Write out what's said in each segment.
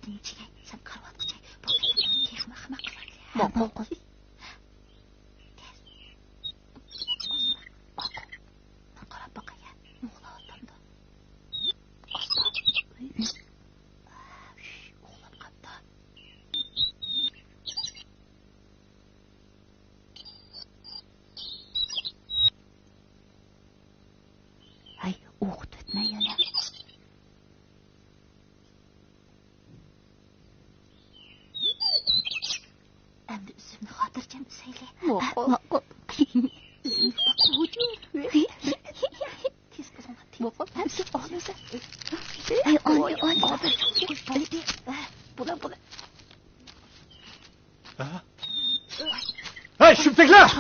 To'xting ichiga. Sen qarovat qilchay. Tez shuna xamaq qiladi. Mo'qol. Men qarab boqaya. Uxlayotganda. Uxlab qapti. Ay, o'qit o'tmay yana. Endi üzümni xotirjam usayli. Mo'qol. Tez bo'lma. Mo'qol. Olmasa. Ay, Bula. Hey şüptekler!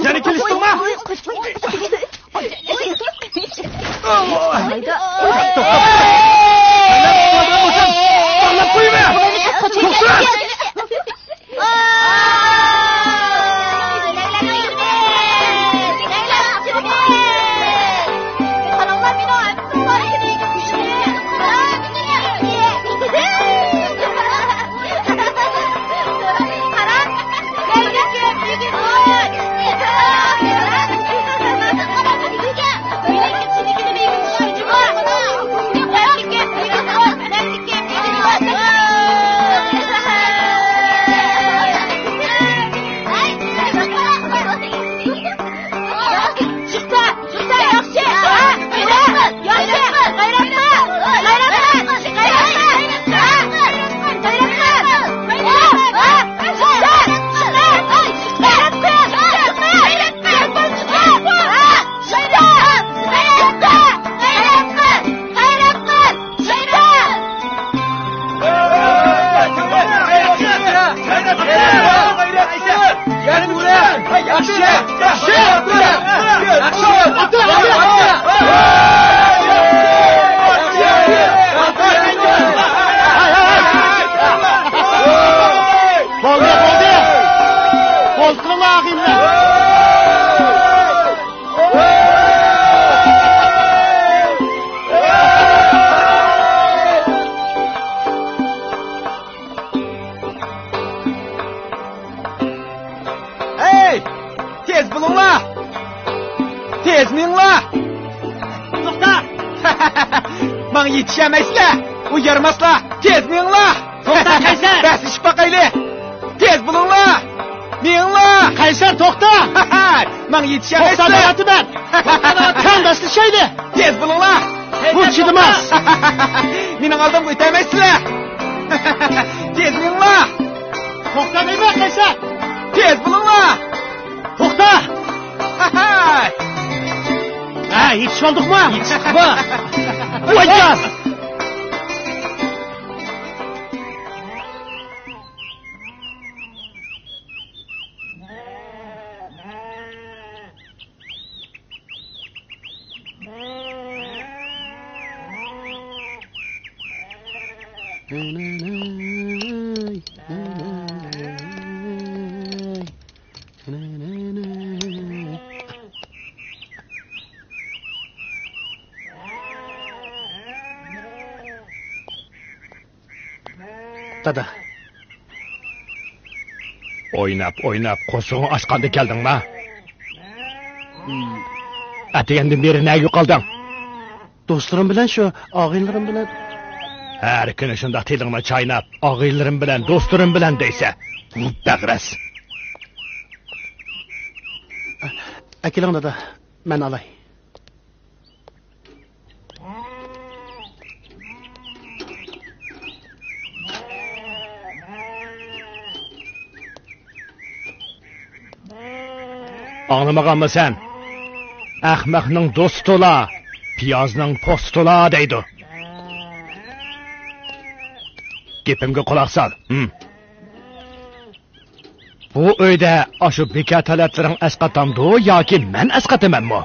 Yani kiliştin mi? Hayda. Allah koyayım ya! Toksun! Bana yetişemezler, uyarmazlar, tez minla. To'xta, Qaysar! Bas iş bakaylı, tez bulunla. Minla. Qaysar, to'xta! Bana yetişemezler. To'xta deyapti ben. Qandasli shaydi. Tez bulunla. Bu chidamas. Mening oldimga o'tamaysizlar. Tez minla. To'xta deyman, Qaysar. Tez bulunla. To'xta! Ha, yetishib oldikmi? Yetishibmi? Voygas! Dada. Oynab qo'shig'ing ochqanda keldingmi? Atagandan beri nega qolding? Do'stlarim bilan shu og'aylarim bilan Har kuni shundoq tilingni chaynab, og'aylarim bilan, do'stlarim bilan deysa, bag'ras. Akilang dada, men olay. Anlamaganmı sen? Ahmakning do'stula, piyozning postula deydi. Gepimga quloq sol. Bu uyda ashu beka talablaring asqatamdi yoki men asqatamanmi?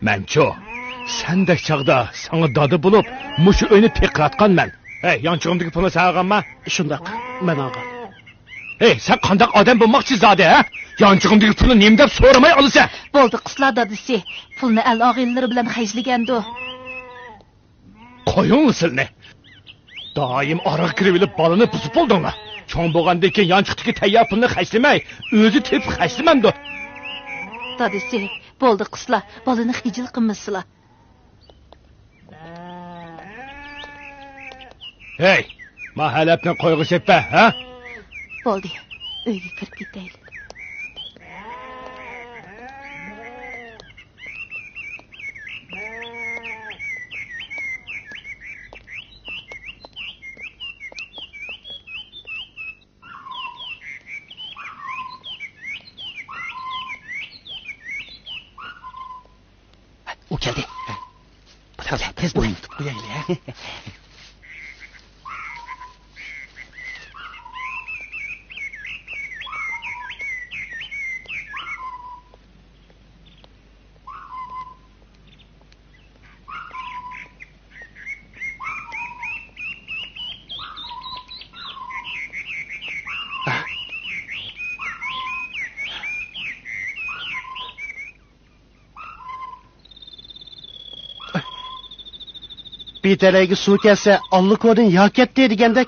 Mencho, sendek chaqda sana dadı bulup mushu uyni piqratqanman. Hey, yanchig'imdagi pulni sağganma? Shundoq, men olgan. Hey, sen qandaq odam bo'lmoqchi zodi, ha? Yanchig'imdagi pulni nima deb so'ramay olasan? Bo'ldi qizlar dadisi. Pulni al og'illari bilan xajlagandi. Qo'ying usulni. Doim oraq kirib olib bolani buzib bo'ldingmi? Cho'ng bo'lgandan keyin yanchiqdagi tayyor pulni xajlamay, o'zi tepib xajlamamdi. Dadisi, bo'ldi qizlar, bolani xijil qilmasizlar. Hey, mahallabni qo'yg'ishibpa, ha? Bo'ldi. Uyga kirib ketaylik. O geldi. Tez boyun tutup bu yayla. Bir teleği su kelse allık odun yak etti degandek.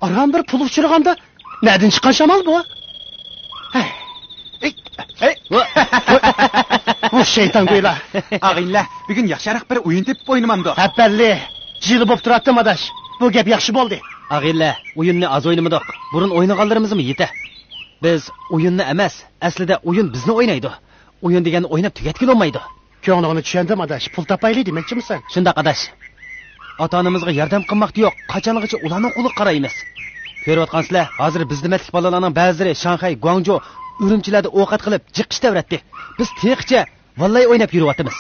Aram bir pul uçurganda nereden çıkan şamal bu? Bu şeytan kuyla. Ağilla, bugün yaxshiroq bir o'yin deb o'ynamamdi. Hep belli. Jili bop turattım adaş. Bu gap yaxşı boldu. Ag'illa, o'yinni az o'ynamadik. Burun o'ynaganlarimizmi yeti? Biz o'yinni emas, aslida o'yin bizni o'ynaydi. O'yin degani o'ynab tugatgan olmaydi. Ko'nglini tushundim adaş. Pul topayli demoqchi misan? Shundaq adash. Ota-onamizga yordam qilmoqda yo'q, qachongacha ularning qo'li qaraymiz. Ko'ryapsizlar, hozir bizning matlik bolalarning ba'zilari Shanxay, Guangzhou, Urumchilarda ovqat qilib jiqish davratdi. Biz teqcha vallahi o'ynab yuryapmiz.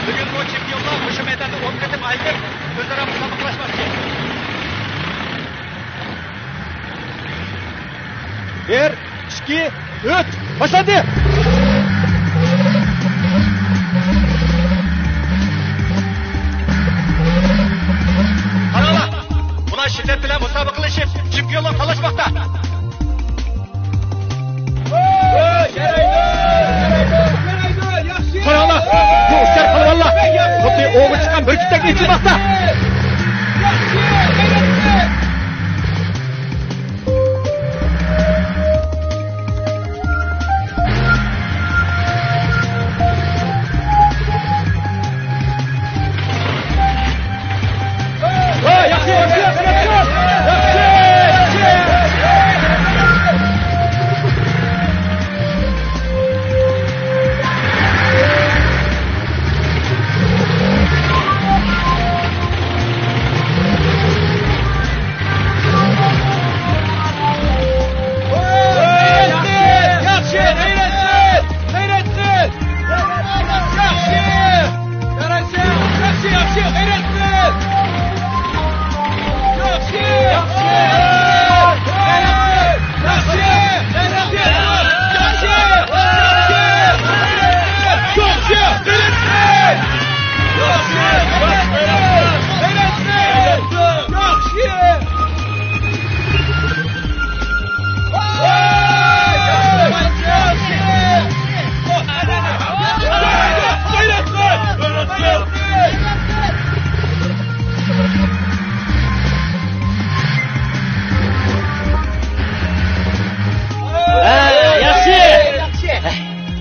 Bugün bu çempiyonlar koşu meydanda 10 katım ayrılıp özara mutabıklaşmakta. 1, 2, 3, başladı! Karala, buna şiddet bilen musabıklaşıp çempiyonlar talaşmakta. Karala, bu uçar kalavalla. Kutuyu oğlu çıkan bölükten geçirmakta.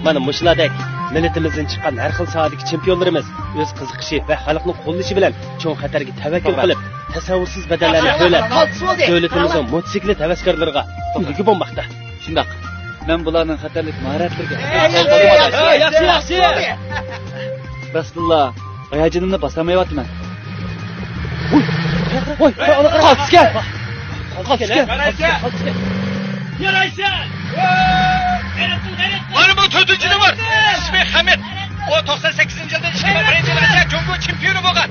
Mana mushladek millatimizdan chiqqan har xil sohadagi chempionlarimiz o'z qiziqishi va xalqning qo'llashi bilan cho'ng xatarga tavakkul qilib, tasavvursiz badallarni to'lab, davlatimizning motosiklet havaskorlariga ulgu bo'lmoqda. Shundoq. Men bularning xatarlik mahoratlariga Yaxshi. Rasululloh, hayajonimni bosamayapman. Voy, qaltisga. Mana bu 4-nji var. İsmi Hamid. O 98-nji yılda 2001-nji Rossiya Jungo çempiyonu bo'lgan.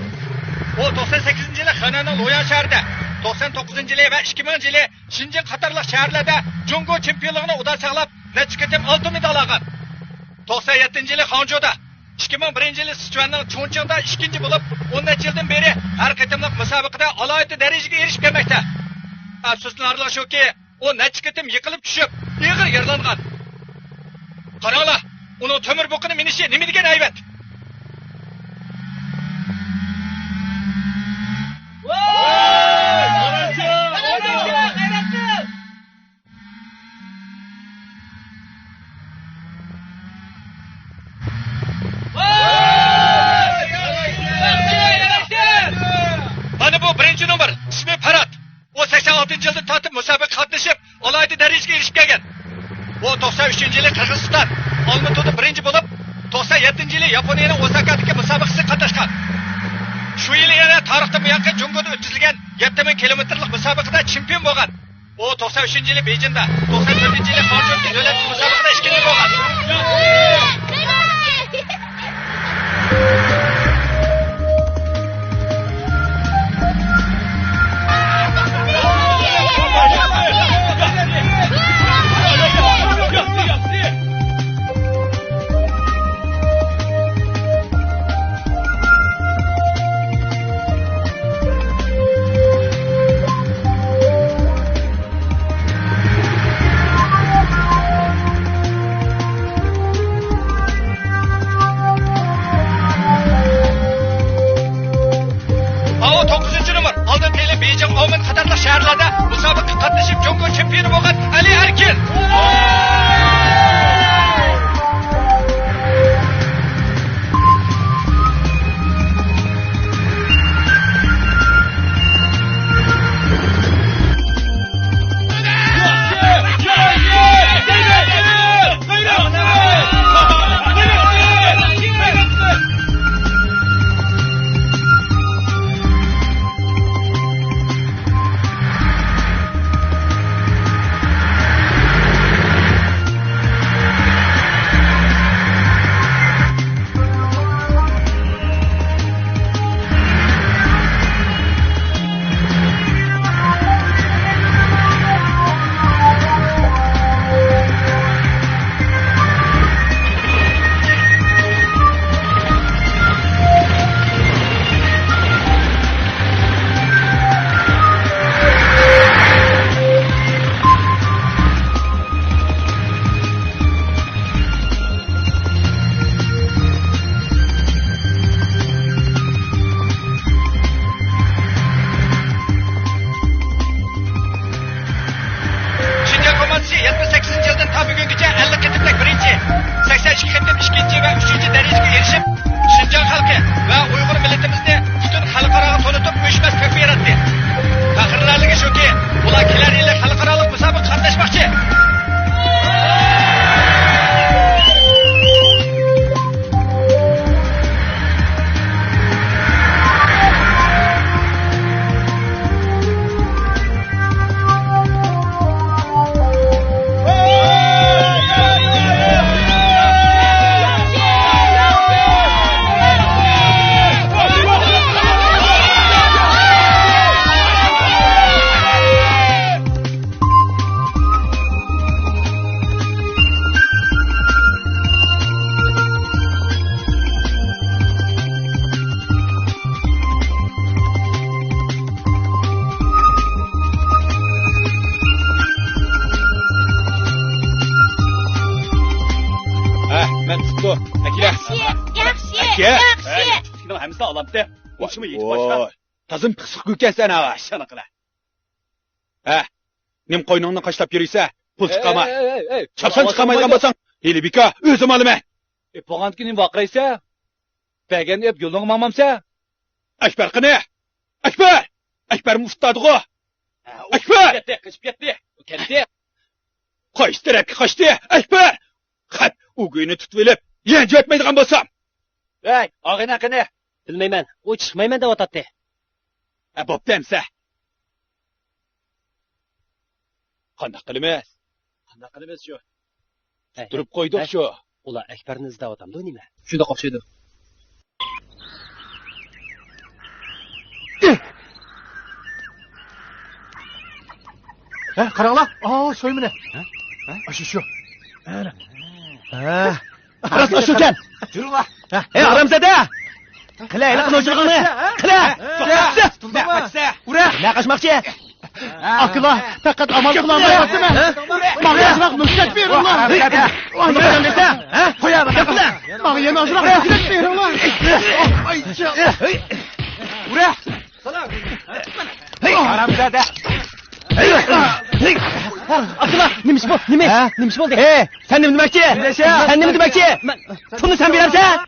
O 98-nji yılı Xananın Loyan şəhərində, 99-nji yılı və 2000-nji yılı Şinjan qatarlıq şəhərlərdə Jungo çempionluğunu udar saqlab, neçə qitim altın medal alған. 97-yili Xanjoda, 2001-yili Sichuanning Chongqingda ikkinchi bo'lib, 10 yildan beri har qatimliq musobaqada alohida darajaga erishib kelmoqda. Afsuslanarli shuki, u necha qatim yiqilib tushib, og'ir yaralangan. Qaranglar, uning temir bo'qini minishi nima degan aybat? Mana bu birinchi nomer, ismi Farad. O 86-yilda tortib musobaqa qatnashib, alohida darajaga erishib kelgan. O 93-yili Qirg'iziston, Olmato'da birinchi bo'lib, 97-yili Yaponiyaning Osakadagi musobaqasiga qatnashgan. Shu yili yana tarixda buyoqqa Jungoda o'tkazilgan 7000 kilometrlik musobaqada chempion bo'lgan. O 93-yili Bejinda, 94-yili Xanjoda davlat musobaqada ikkinchi bo'lgan. Omen qatorli shaharlarda musobaqa qatnashib Jungo chempioni bo'lgan Ali Arkin. Alamda. Başımı yiyip başla. Tazım pısık gükensen hava şanıqla. Nim qoynunni qaşlap yürüyse, pul çıqama. Çapsan çıqamaydigan bolsang, eli bika özüm alıman. Boğan kinim vaqraysa, bəgən öp yolunu mamamsa. Akbar qani? Akbar! Akbar muftadığı. Akbar! Qaçıp getdi. Ketdi. Qaç tərəfə qaçdı. Akbar! Qat o günü tutub elib, yenə etməydigan bolsam. Ağına qani? Bilmeymen. O çıkmaymen de otattı. Boptemse. Qandaq qilamiz? Qandaq qilamiz shu? Turib qo'ydik shu. Ular Ekber'inizde otamdı o nima? Shunda qopshaydi. Qaranglar. Soymini. Shu. Arasına şöken. Yürüla. Aramzada. Qila, ila qiluvchiligini. Qila. Ura. Ne qaçmoqchi? Akıla fakat amal kılamayaptım ben. Bana azrak müstet verin lan. Qilgan desa, ha? Qo'yadi, qila. Bana yana azrak müstet verin lan. Ura. Aramzada. Akıla, nimish bu? Nimish bo'ldi? Sen nima demoqchi? Sen nima demoqchi? Pulni sen berarsan?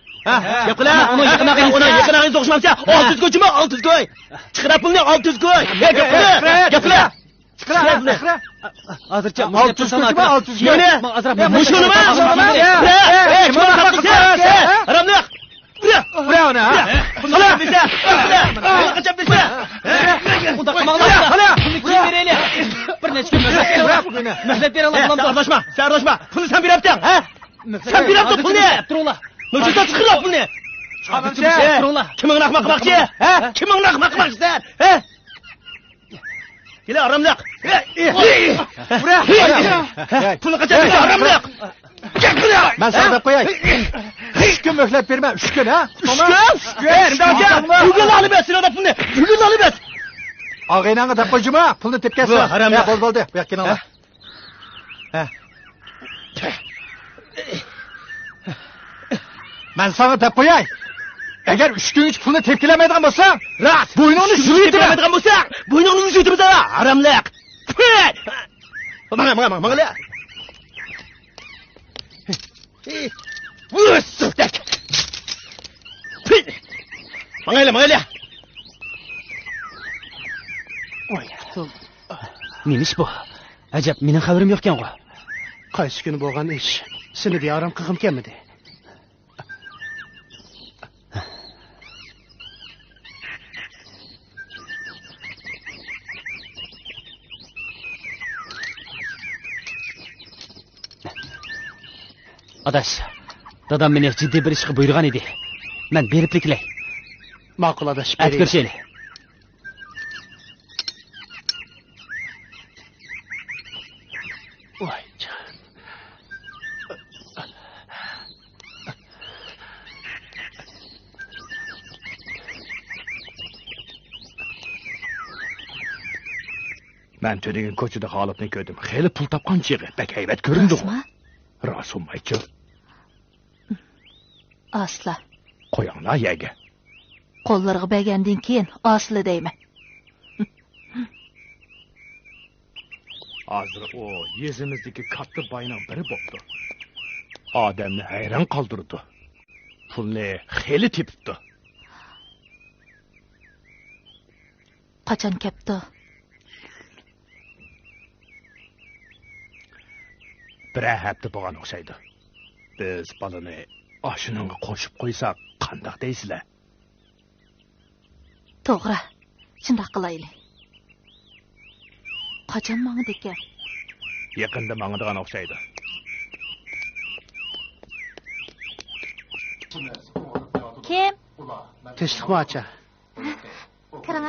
Gap qila. Uni yaqinag'in so'qishmamsa, 600 ko'chimi? 600 ko'y. Chiqira pulni 600 ko'y. Gap qila. Gap qila. Chiqira. Hozircha 600 ko'chimi? 600 ko'y. Mushunimi? Aramliq. Ura ona. Hala bize. Qachon bilsa. Unda qamoqda. Hala. Pulni kim berayli? Bir necha kun mehnat bera olamiz. Ardashma. Sen ardashma. Pulni sen berapsan, ha? Sen berapsan pulni. Turinglar. No'chdan chiqirlar pulni. Turinglar. Kimingni ahmoq qilmoqchi? Ha? Kimingni ahmoq qilmoqchisan? Ha? Kela aramliq. Ura. Pulni qachon bersa aramliq. Ben sana dep koyay. 3 gün möhlet vermem. 3 gün ha? 3 gün? Bugün alıp etsin o da pulni. Bugün alıp et. Ağaynağına dep koycuma. Pulunu tepkesin. Bu, haram ya. Bol de. Bu yakken ala. Ben sana dep koyay. Eğer 3 gün hiç pulunu tepkilemeden olsan, Rast. boynunu şunu yetiremediğin olsa, boynunu yüzüytimiz ha. Aramlık. Bana. Sürtek. Mangayla. Neymiş bu? Acaba benim haberim yokken o. Qaysi kuni bo'lgan ish. Seni de aram qilgim kelmadi. Adaş, dadam beni ciddi bir işe buyurgan idi. Ben beriplikle. Ma'qul adash. Aytib berishayli. Voy jon. Ben tönegin koçuda Halip'ni gördüm. Heli pul tapkan çığı. Bek heybet göründü. Rostmi? Rost olmayçı. Asla. Koyanlar yege. Qo'llariga bergandan keyin asli deyman. Hazır o yüzümüzdeki katlı bayının biri boptu. Ademni hayran kaldırdı. Pulni heli tepipti. Qachon kepti? Bir hafta bo'lgan o'xshaydi. Biz balani oshinonga qo'shib qo'ysak, qandoq deysizlar? To'g'ri. Shunday qilaylik. Qachon mangdi ekan? Yaqinda mangadigan o'xshaydi. Kim? Tinchlikmi acha? Kiring.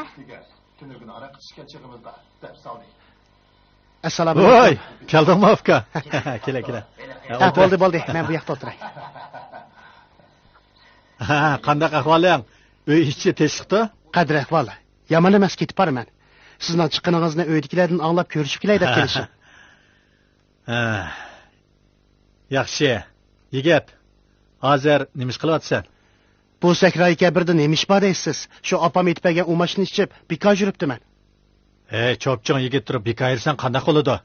Assalomu alaykum. keldingmi aka? Kela. Ha, bo'ldi. Men bu yoqda o'tiray. Ha, qanday ahvoling? Uy ichi teshikda? Qadr ahvol. Yomon emas, ketib boraman. Sizning chiqqaningizni uydagilardan anglab ko'rishib kelay deb kelishim. Yaxshi. Yigit, hozir nima ish qilyapsan? Bu sakray kabirda nima ish bor deysiz? Shu opam yetib kelgan umashni ichib, bikor yuribdiman. Cho'pching yigit turib bekayirsan qanday bo'ladi?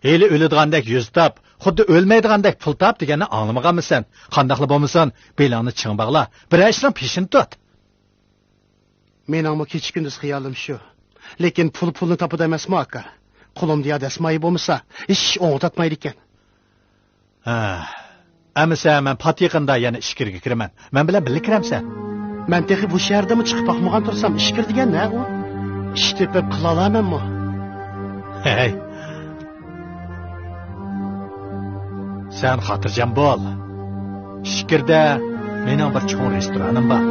Heli o'ladigandek yuz tap, xuddi o'lmaydigandek pul tap deganni anglamaganmisan? Qandaqli bo'lmasan, belingni ching bog'la, bir ishdan peshin tut. Mening bu kecha kunduz xiyolim shu. Lekin pulni topib emasmi aka? Qo'limda yadasmay bo'lmasa, ish o'ng'atmaydi ekan. Amisa men pat yaqinda yana ishkirga kiraman. Men bilan birga kiramsan. Men texi bu shahardami chiqib boqmagan tursam, ishkir degan na u? Ish tepib qila olamanmi? Hey. Sen xotirjam bo'l. Ishkirda mening bir cho'ng restoranim bor.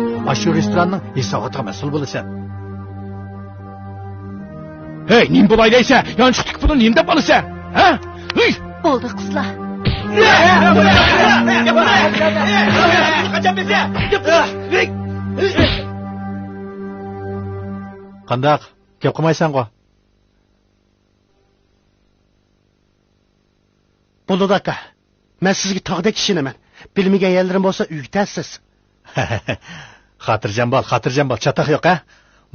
Shu restoranning hisobotiga mas'ul bo'lasan. Hey, nim bo'lay deysa, yanchiqlik pulni nimda bo'lasan? Ha? Bo'ldi qizlar. Qandaq? Gap qilmaysan-ku. Bulut aka, men sizga tog'dek ishinaman. Bilmagan yerlarim bo'lsa uytasiz. Xotirjam bo'l, chataq yo'q, ha?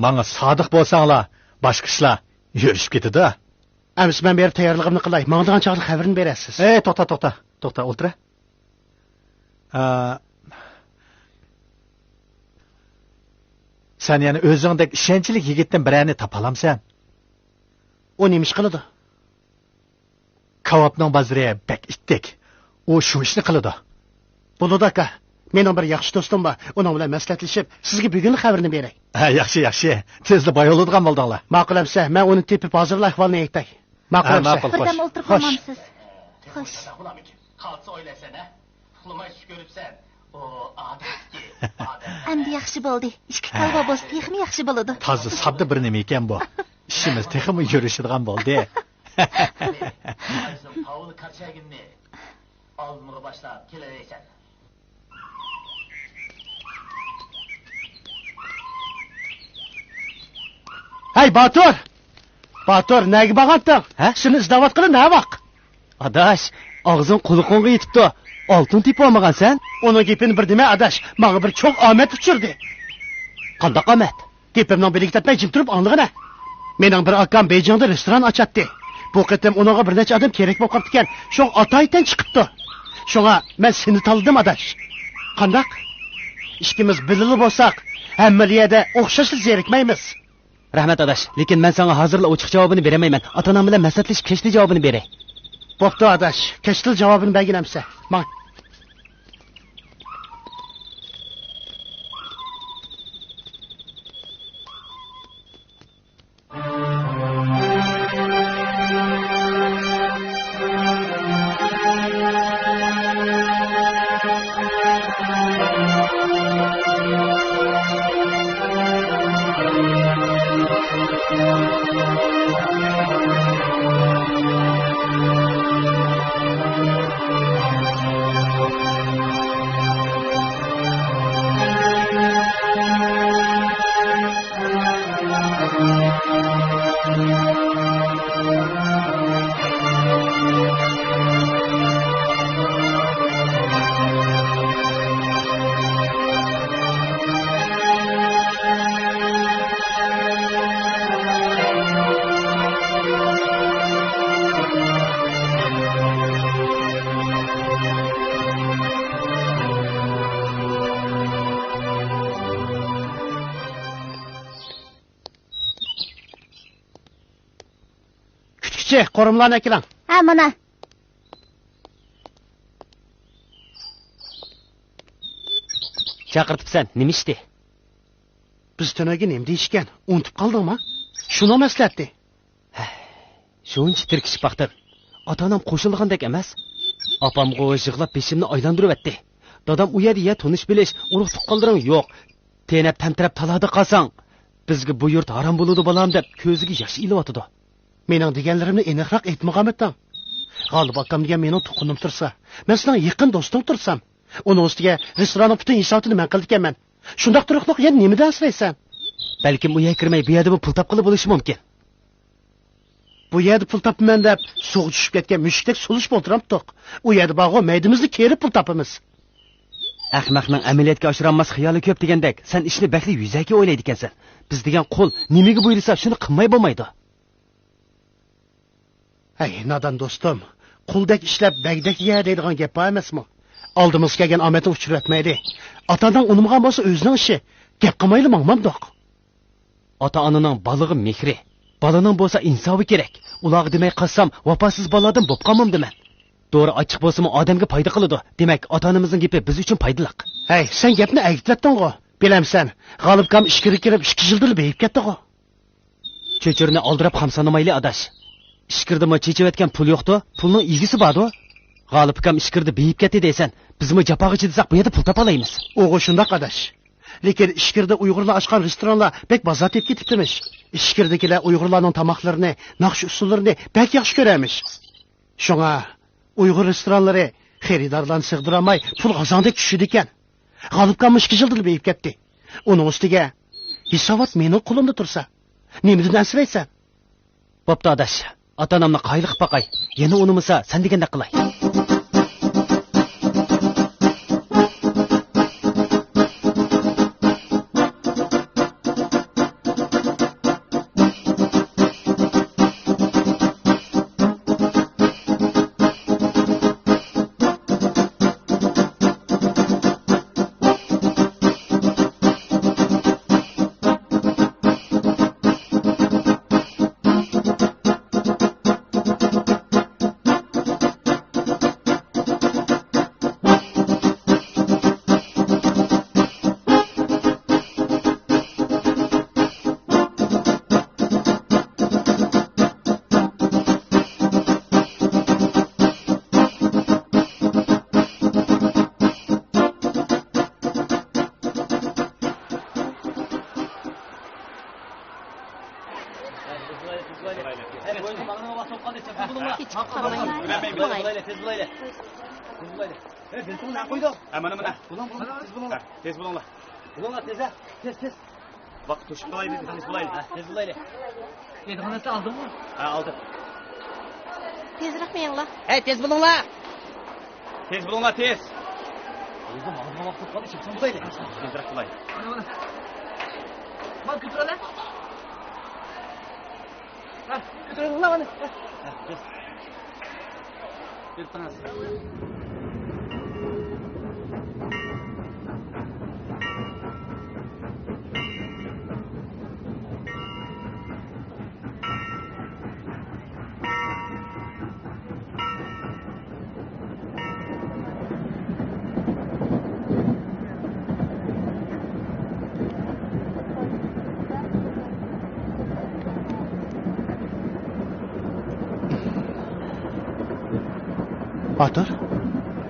Menga sodiq bo'lsanglar, boshqa ishlar yurishib ketadi. Amis men berib tayyorligimni qilay. Menga degan chaqda xabarini berasiz. To'xta, o'tir. Sen yani o'zingdek ishonchlik yigitdan birini topalamsan. O nima ish qiladi? Kavobning bazri bek itdik. O shu ishni qiladi. Bulut aka, mening bir yaxshi do'stim bor. Uning bilan maslahatlashib, sizga bugun xabarini beray. Ha, yaxshi. Tezda boyoladigan bo'ldinglar. Ma'qulamsa, men uni tepib hozirla ahvolni aytay. Ma'qulamsa. Birdam o'tirib qolmamsiz. Xo'sh. Qolsa o'ylasana. Uxlamay tush ko'ribsan. O odatki. Endi yaxshi bo'ldi. Ishki qalba bo'lsa, texmi yaxshi bo'ladi. Toza sodda bir nima ekan bu. Ishimiz texmi yurishadigan bo'ldi. Paul Karchaginni olmuga boshlab kelaversan. Hey Batur! Batur, nega bag'atding? Ha? Shuni izdavat qilib, nima vaq? Adash, og'zing qulqonga yetibdi. Oltin tepib olmagansan? Uni gapini bir dema, adash. Menga bir cho'q omad uchirdi. Qandoq omad? Tepimning birlikda tatmay jim turib anlig'ina. Mening bir akam Beyjingda restoran ochadi. Bu qitim unaga bir necha odam kerak bo'lib qoldi ekan. Shu Atoydan chiqibdi. Shunga men seni tanladim, adash. Qandoq? Ishimiz bilili bo'lsak, hammaliyada o'xshashlik zerikmaymiz. Rahmat adash, lekin men senga hozirla ochiq javobini beramayman. Ota-onam bilan maslahatlashib kechli javobini beray. Bo'pti adash, kechli javobini berganamsa. Mang. Qorumlarni akilan. Ha, mana. Chaqirtibsan, nima ishdi? Biz tunaga nima deyishgan? Unutib qoldingmi? Shuni maslatdi. Shuncha tirkishib baqtir. Ota-onam qo'shilgandek emas. Opam g'o'shig'lab beshimni aylantirib o'tdi. Dadam u yerda ya tunish bilish, urug' tuqqanlaring yo'q. Tenab tantirab talada qolsang, bizga bu yurt harom bo'ladi bolam deb ko'ziga yosh ilyotdi. Mening deganlarimni aniqroq aytmoqamatdan. G'olib akam degan mening tuqqanim tursa, men sizning yaqin do'stim tursam, uni ustiga restoranning butun hisobini men qilib ekanman. Shundoq turuqliq yana nimadan asraysan? Balkim u yerga kirmay bu yerda pul topqili bo'lishi mumkin. Bu yerda pul topman deb suv tushib ketgan mushukdek sulush bo'ltiramdiq. U yerda bog'o maydimizni kerib pul topamiz. Ahmoqning amaliyotga oshirolmas xiyoli ko'p degandek, sen ishni bakli yuzaki o'ylaydi ekansan. Biz degan qo'l nimaga buyursa, shuni qilmay bo'lmaydi. Hey, nadan do'stim, quldek ishlab bagdak ye deydigan gap emasmi? Oldimizga kelgan omadni uchratmaydi. Otadan unimgan bo'lsa o'zining ishi. Gap qilmayli mangmamdoq. Ota-onaning balig'i mehri, balaning bo'lsa insofi kerak. Uloq demay qilsam, vafosiz boladan bo'p qolmam deman. To'g'ri ochiq bo'lsa-mu odamga foyda qiladi. Demak, ota-onamizning gapi biz uchun foydaliq. Hey, sen gapni aytlatding-ku. Bilamsan, G'olibkam ishga kirib 2 yildir beyib ketdi-ku. Cho'chirni oldirib xamsanamayli adash. Ishkirdimi chechayotgan pul yo'qdi? Pulning egisi bordi. G'olibkam ishkirdi beyib ketdi deysan, bizmi japogichi desak bu yerda pul topalaymiz. O'g'il shundoq adash. Lekin ishkirda Uyg'urlar ochgan restoranlar bek bozor tep ketibdimish. Ishkirdagilar Uyg'urlarning tamoqlarini, naqsh usullarini bek yaxshi ko'ramish. Shunga Uyg'ur restoranlari xaridorlarni sig'diramay pul qozonda tushidi ekan. G'olibga 2 yildir beyib ketdi. Uning ustiga hisobot mening qo'limda tursa, nimadan asraysan? Bo'pti adash. Ota-onamni qayliqib baqay. Yana unimisa, sen degandek qilay. Tez bulunlar. Tez. Vaqt to'shib qolaylik, tez bo'laylik. Tez bo'laylik. Yedixonasi aldingmi? Ha, oldim. Tezroq meninglar. Tez bo'linglar. Tez bulunlar, tez. O'zim olma vaqt qoldi, chiqsin bo'laylik. Tezroq bo'laylik. Mana ko'tiralar. Ha, ko'taringlar mana. Tez. Tez.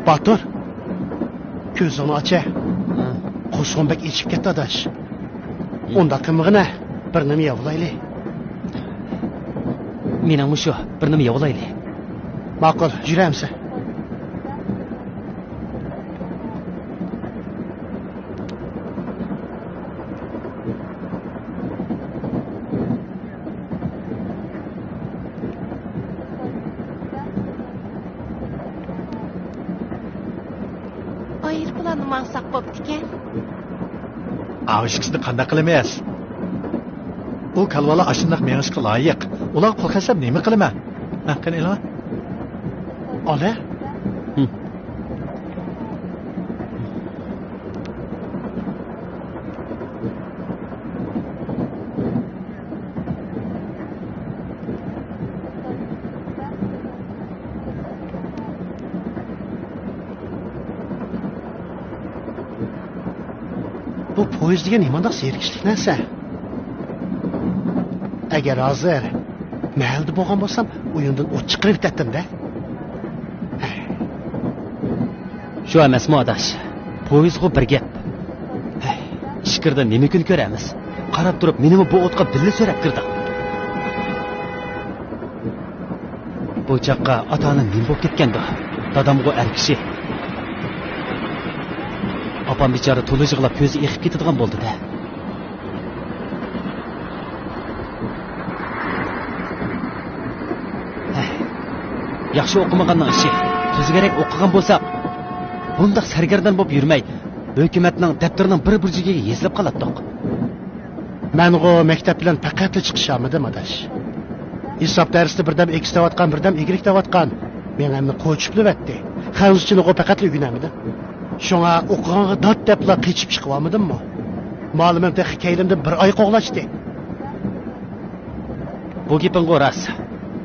Batur. Ko'zini ocha. Qo'shg'onbek ichib ketdi adash. Unda qimig'ina bir nima yevlayli. Mening mushu bir nima yevlayli. Ma'qul, yuramiz. Ayırpılanı maqsaq bo'pti ekan. Avishkisni qanday qilamaysiz? U kalvala ashundoq mengishga loyiq. Ular qo'rqasam nima qilaman? Qani ilon? Ola? Bu poyezd degan nimandoq zerikishlik narsa. Agar hozir mahalda bo'lgan bo'lsam, o'yindan o't chiqarib ketdim-da. Shu emasmi adash? Poyezd bir gap. Ishqirda nima kun ko'ramiz? Qarab turib, menimi bu o'tqa billa so'rab kirdim. Bu chaqqa ota-onam nima bo'lib ketgandi? Dadamga er kishi. Apam bichora to'la yig'lab ko'zi eqib ketadigan bo'ldi-da. Yaxshi o'qimaganning ishi. Tuzgarak o'qigan bo'lsak, bundaq sargardan bo'lib yurmay, hukumatning daftorining bir burchiga yezlab qolatdiq. Mengo maktab bilan faqat chiqishamidim adash. Hisob darsida birdam x tavotgan, birdam y tavotgan. Men hamni qo'chiblayapti. Xanzchini faqat o'rganamidim. Şuna o'qig'anga dod debla qechib chiqyapmidimmi? Ma'lumim texnik kaylimda bir oy qo'g'lashdi. Bu gaping rost.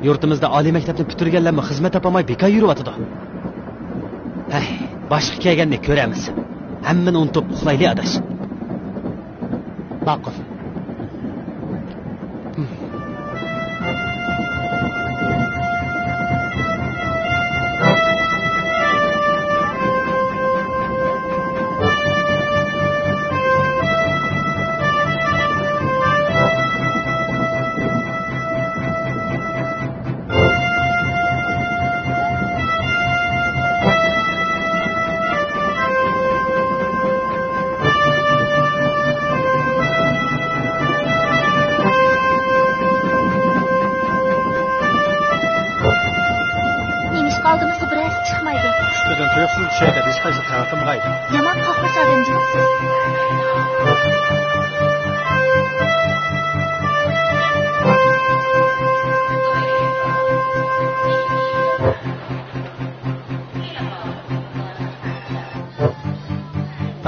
Yurtimizda oliy maktabni bitirganlarmi xizmat topolmay bekor yuryapti. Boshqa kelganni ko'ramiz. Hammani unutib uxlayli adash. Ma'qul.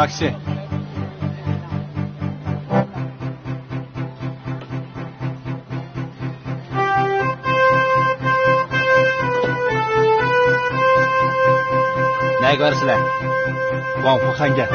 taksi. Nega barsizlar? Wang Fuxanga.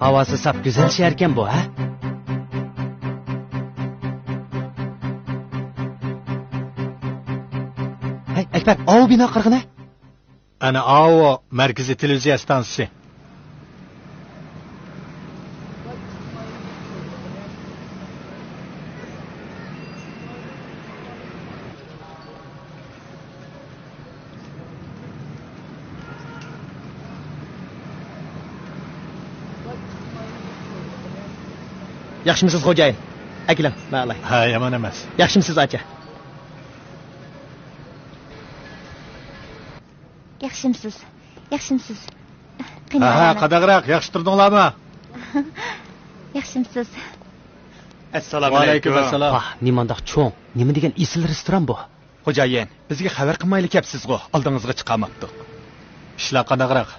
Havası sap güzel şehirken bu ha? Hey Ekber, o bina qirg'ini. Ana AO Markaziy televiziya stansiyasi. Yaxshimisiz xo'jayin? Akilam, ma'lay. Ha, yomon emas. Yaxshimisiz aka? Yaxshimisiz. Yaxshimisiz. Ha, qadag'roq, yaxshi turdinglarmi? Yaxshimisiz. Assalomu Alaykum assalom. Ah, nimandoq cho'ng. Nima degan isil restoran bu? Xo'jayin, bizga xabar qilmayli kepsiz-ku. Oldingizga chiqamabdik. Ishlar qadag'roq.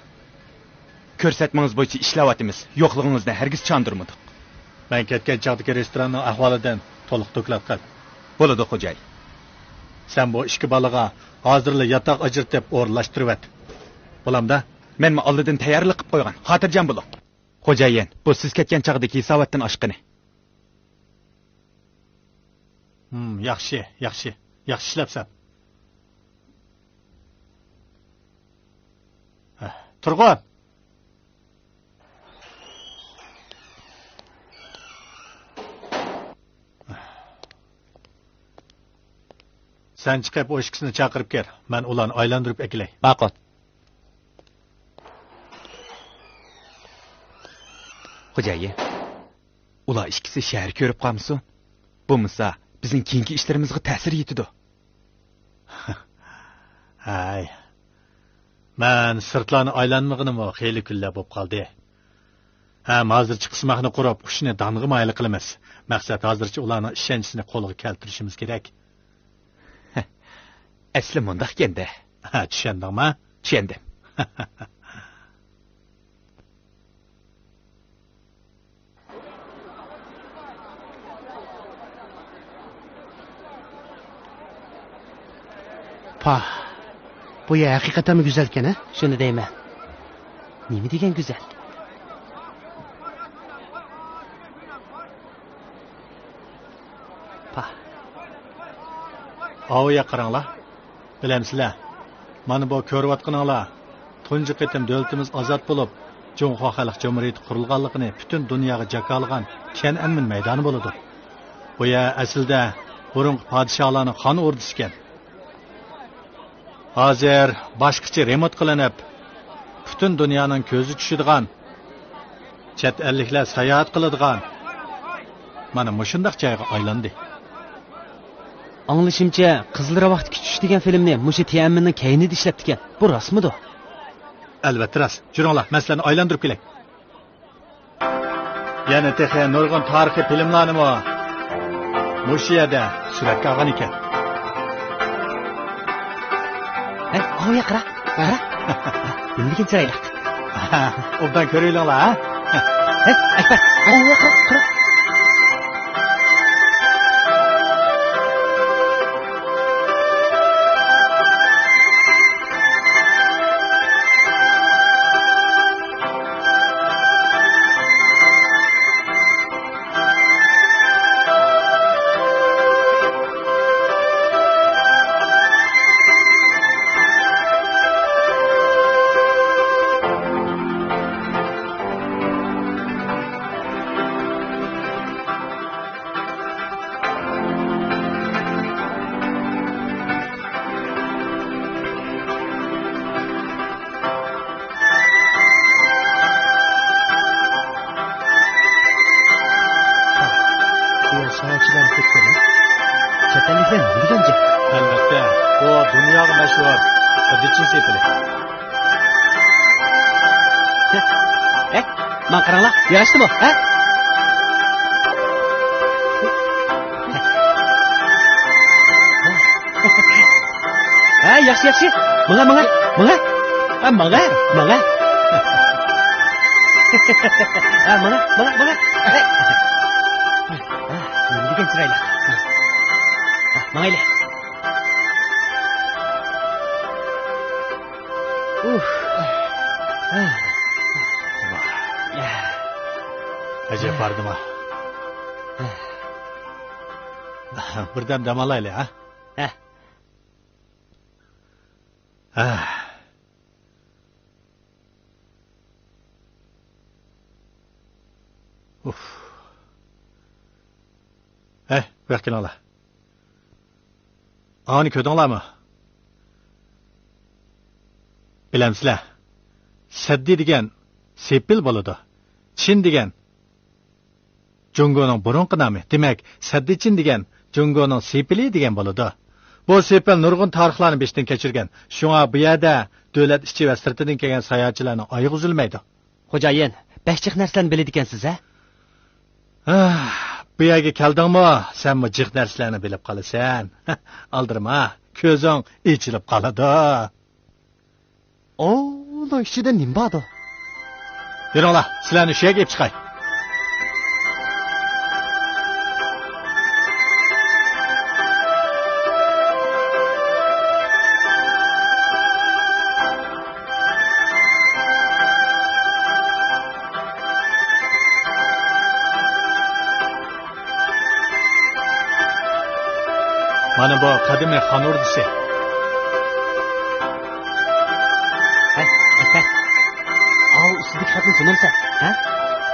Ko'rsatmangiz bo'yicha ishlayapmiz. Yo'qligingizni hargiz chandurmadik. Men ketgan chaqdagi restoranning ahvolidan to'liq doklad qil. Bo'ladi xo'jay. Sen bu ikki balaga hozirla yotoq ajratib o'rlashtirib et. Bo'lamda? Men oldin tayyorlik qilib qo'ygan. Xotirjam bo'ling. Xo'jayin, bu siz ketgan chaqdagi hisobotdan oshqini. Yaxshi, yaxshi. Yaxshi ishlabsan. Turg'un. Sen chiqib o ikkisini chaqirib kel. Men ularni aylantirib ekilay. Ma'qul. Xo'jayin, ular ikkisi shahar ko'rib qolmasin. Bo'lmasa, bizning keyingi ishlarimizga ta'sir yetadi. Hay. Men sirtlarni aylanmag'inimi xeyli kunlar bo'lib qoldi. Hozircha qismaqni qurib, qushni dang'imayli qilamiz. Maqsad hozircha ularning ishonchisini qo'lga keltirishimiz kerak. Asli mundaq ekan-da. Tushundingmi? Tushundim. Pah. Bu yer haqiqatan güzel ekan, ha? Shuni deyman. Nima degan go'zal? Pah. Aviya qaranglar. Bilamsizlar? Mana bu ko'rayotganinglar tunji qitim davlatimiz ozod bo'lib, Cumhur Xalq Cumhuriyeti qurilganligini butun dunyoga jakalagan Tiananmen maydoni bo'ladi. Bu yer aslida burungi podshohlarning xon o'rdisi ekan. Hozir boshqacha remont qilinib, butun dunyoning ko'zi tushadigan, chet elliklar sayohat qiladigan mana mushundaq joyga aylandi. Anglashimcha, Qizil Ravaqt Kuchish degan filmni mushu Tiananmenning keynida ishlab ekan. Bu rostmidi? Albatta rost. Juringlar, masalani aylantirib kelay. Yana texe nurg'un tarixiy filmlarni mushu yerda suratga olgan ekan. Oya qara. Qara. Nima chiroyli. Obdan ko'ringlar, ha? Akbar. Oya qara. Albatta, bu dunyoga mashhur Sadichin sepili. Man qaranglar, yarashdimi? Yaxshi. Mana. Mana. Mana. Nima degan chiroyli. Mayli. Ajab bordimi? Birdan dam olaylik, ha? Bakinglar. Ani ko'rdinglarmi? Bilamsizlar? Saddi degan sepil bo'ladi. Chin degan Jungoning burunqi nomi. Demak, Saddichin degan Jungoning sepili degan bo'ladi. Bu sepil nurg'un tarixlarni beshdan kechirgan. Shunga bu yerda davlat ichi va sirtidan kelgan sayohatchilarning oyog'i uzilmaydi. Xo'jayin, behchiq narsalarni biladi ekansiz, ha? Bu yerga keldingmi, senmi jiq narsalarni bilib qolasan. Aldirma, ko'zing ichilib qoladi. Uning ichida nima bor? Yuringlar, sizlarni shu yerga olib chiqay. Mana bu qadimiy xon o'rdisi. Ustidagi xatni tunimsa, ha?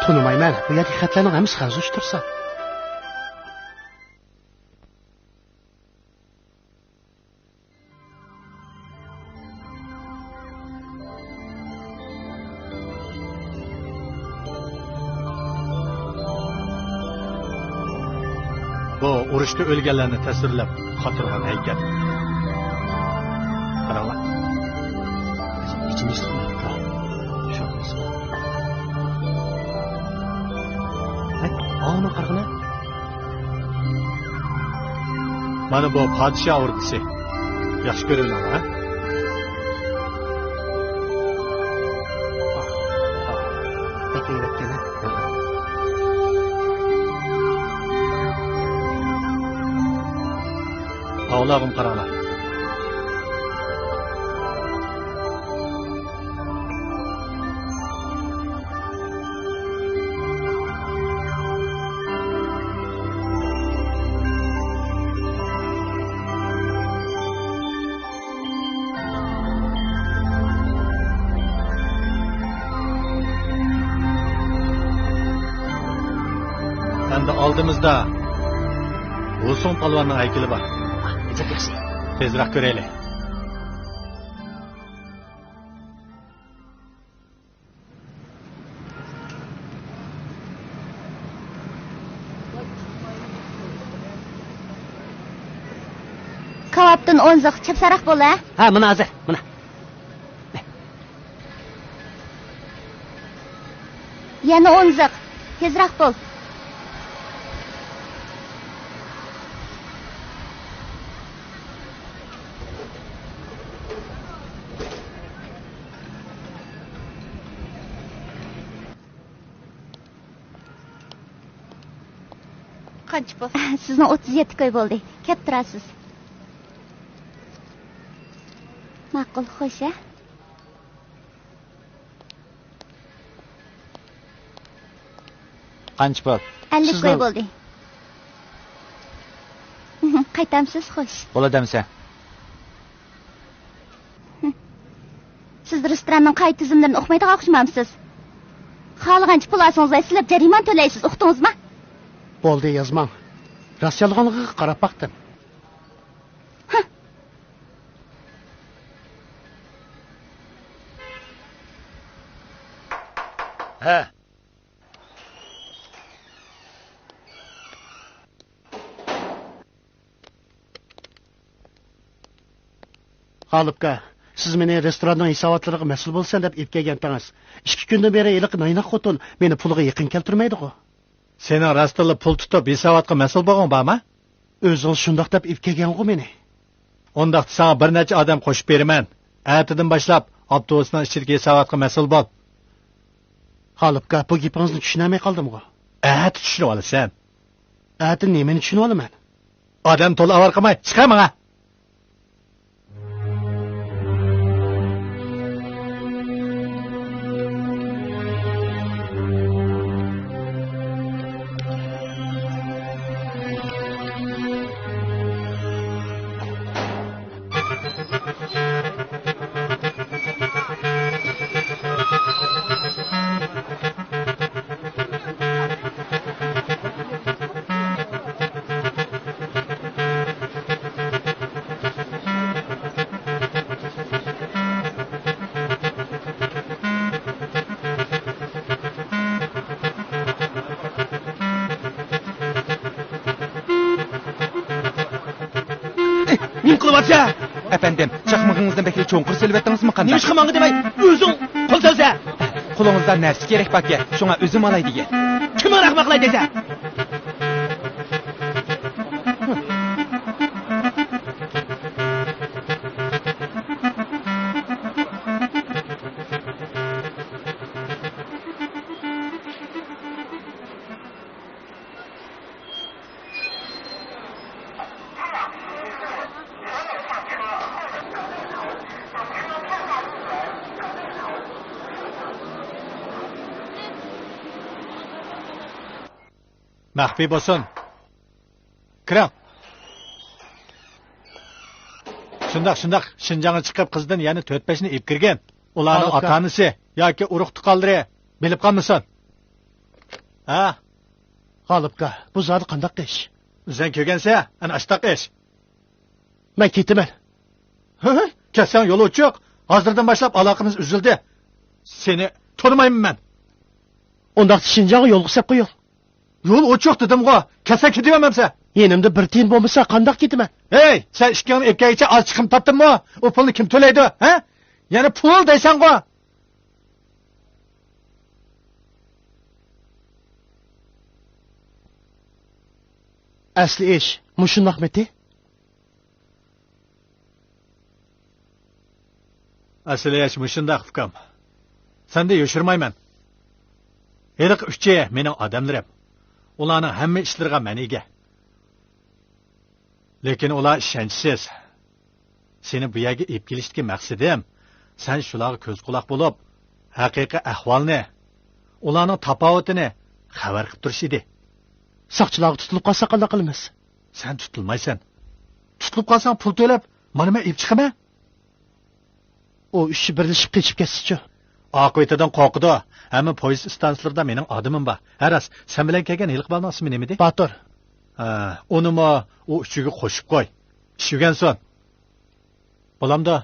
Tunimayman. Bu yerga xatlarning hammasi xazush tursa. Bu urushda o'lganlarni tasvirlab xotirgan haykal. Qaranglar. İçimiz Ana qarqina. Mana bu podshoh o'rdisi. Yaxshi ko'ringlar, ha? Ağlağım qaranglar. oldimizda O'sun polvonning haykali bor. Tezroq ko'raylik. Kavapdan 10 zıq çapsaraq bo'l, ha? Ha, mana hozir, mana. Yana 10 zıq. Tezroq bo'l. Qancha bo'l? Sizni 37 koy bo'ldi. Kelib turasiz. Ma'qul, xo'sh, ha? Qancha bo'l? 50 koy bo'ldi. Qaytamsiz, xo'sh. Bo'ladimsa. Siz restoranning qay tizimlarini o'qimaydigan o'xshamamsiz. Xohlagancha pul olsangiz, sizlar jariman to'laysiz, uqdingizmi? Bo'ldi, yozmang. Rossiyaligiga qarab baqdim. Ha. G'olibga, siz meni restoranning hisobotlariga mas'ul bo'lsan deb epkagantangiz. 2 kundan beri iliq naynoq xotin meni pulga yaqin keltirmaydi-ku. Sening rastilla pul tutib hisobotga mas'ul bo'lgan bormi? O'zing shundoq deb epkagan-ku meni. Undaq sana bir necha odam qo'shib beraman. Ertadan boshlab avtobusning ichidagi hisobotga mas'ul bo'l. G'olibga, bu gapingizni tushunmay qoldim-ku. Tushunib olasan. Nimani tushunib olaman? Odam to'la avar qilmay, chiqar menga. Efendim, çakmağınızdan bekle çoğunkur silvettiniz qanday? Nima qilmang'i demay, o'zing pul solsa. Qo'lingizdan narsa kerak bakka, shunga o'zim olay degan. Kim rahmat qilay desa? Maxfiy bo'lsin. Kiring. Shundoq Shinjongga chiqib qizdan yana 4-5 ni ep kirgan. Ularning ota-onasi yoki urug' tuqaldiri bilib qolmasin. Ha? G'olibga, bu zodi qanday ish? Sen ko'rgansa, ana ashtaq ish. Men ketaman. Kelsan yo'l ochiq. Hozirdan boshlab aloqamiz uzildi. Seni tanımayman men. Undaq Shinjongga yo'l qisab qo'ying. Yo'l ochiq dedim-ku. Kelsan ketavermamsa. Yenimda bir tiyin bo'lmasa qanday ketaman? Hey, sen ishkani epkagicha oz chiqim topdingmi? U pulni kim to'laydi, ha? Yana pul deysan-ku. Asli ish mushundoqmidi? Asli ish mushundoq ukam. Senda yoshirmayman. Heliq uchchi mening odamlarim. Ularning hamma ishlariga maniga. Lekin ular ishonchsiz. Seni bu yerga ep kelishdagi maqsadim, sen shularga ko'z quloq bo'lib, haqiqiy ahvolni, ularning tafovutini xabar qilib turish edi. Soqchilarga tutilib qolsa qanday qilamiz? Sen tutilmaysan. Tutilib qolsang pul to'lab, mana men ep chiqaman. O üçü birleşip geçip ketsin-chi. Oqibatidan qo'rqidi. Hamma poyezd stansiyalarida mening odimim bor. Haras, sen bilan kelgan yilqi balning ismi nima edi? Batur. Ha, unimi u uchiga qo'shib qo'y. Tushgan so'ng. Bo'lamdi.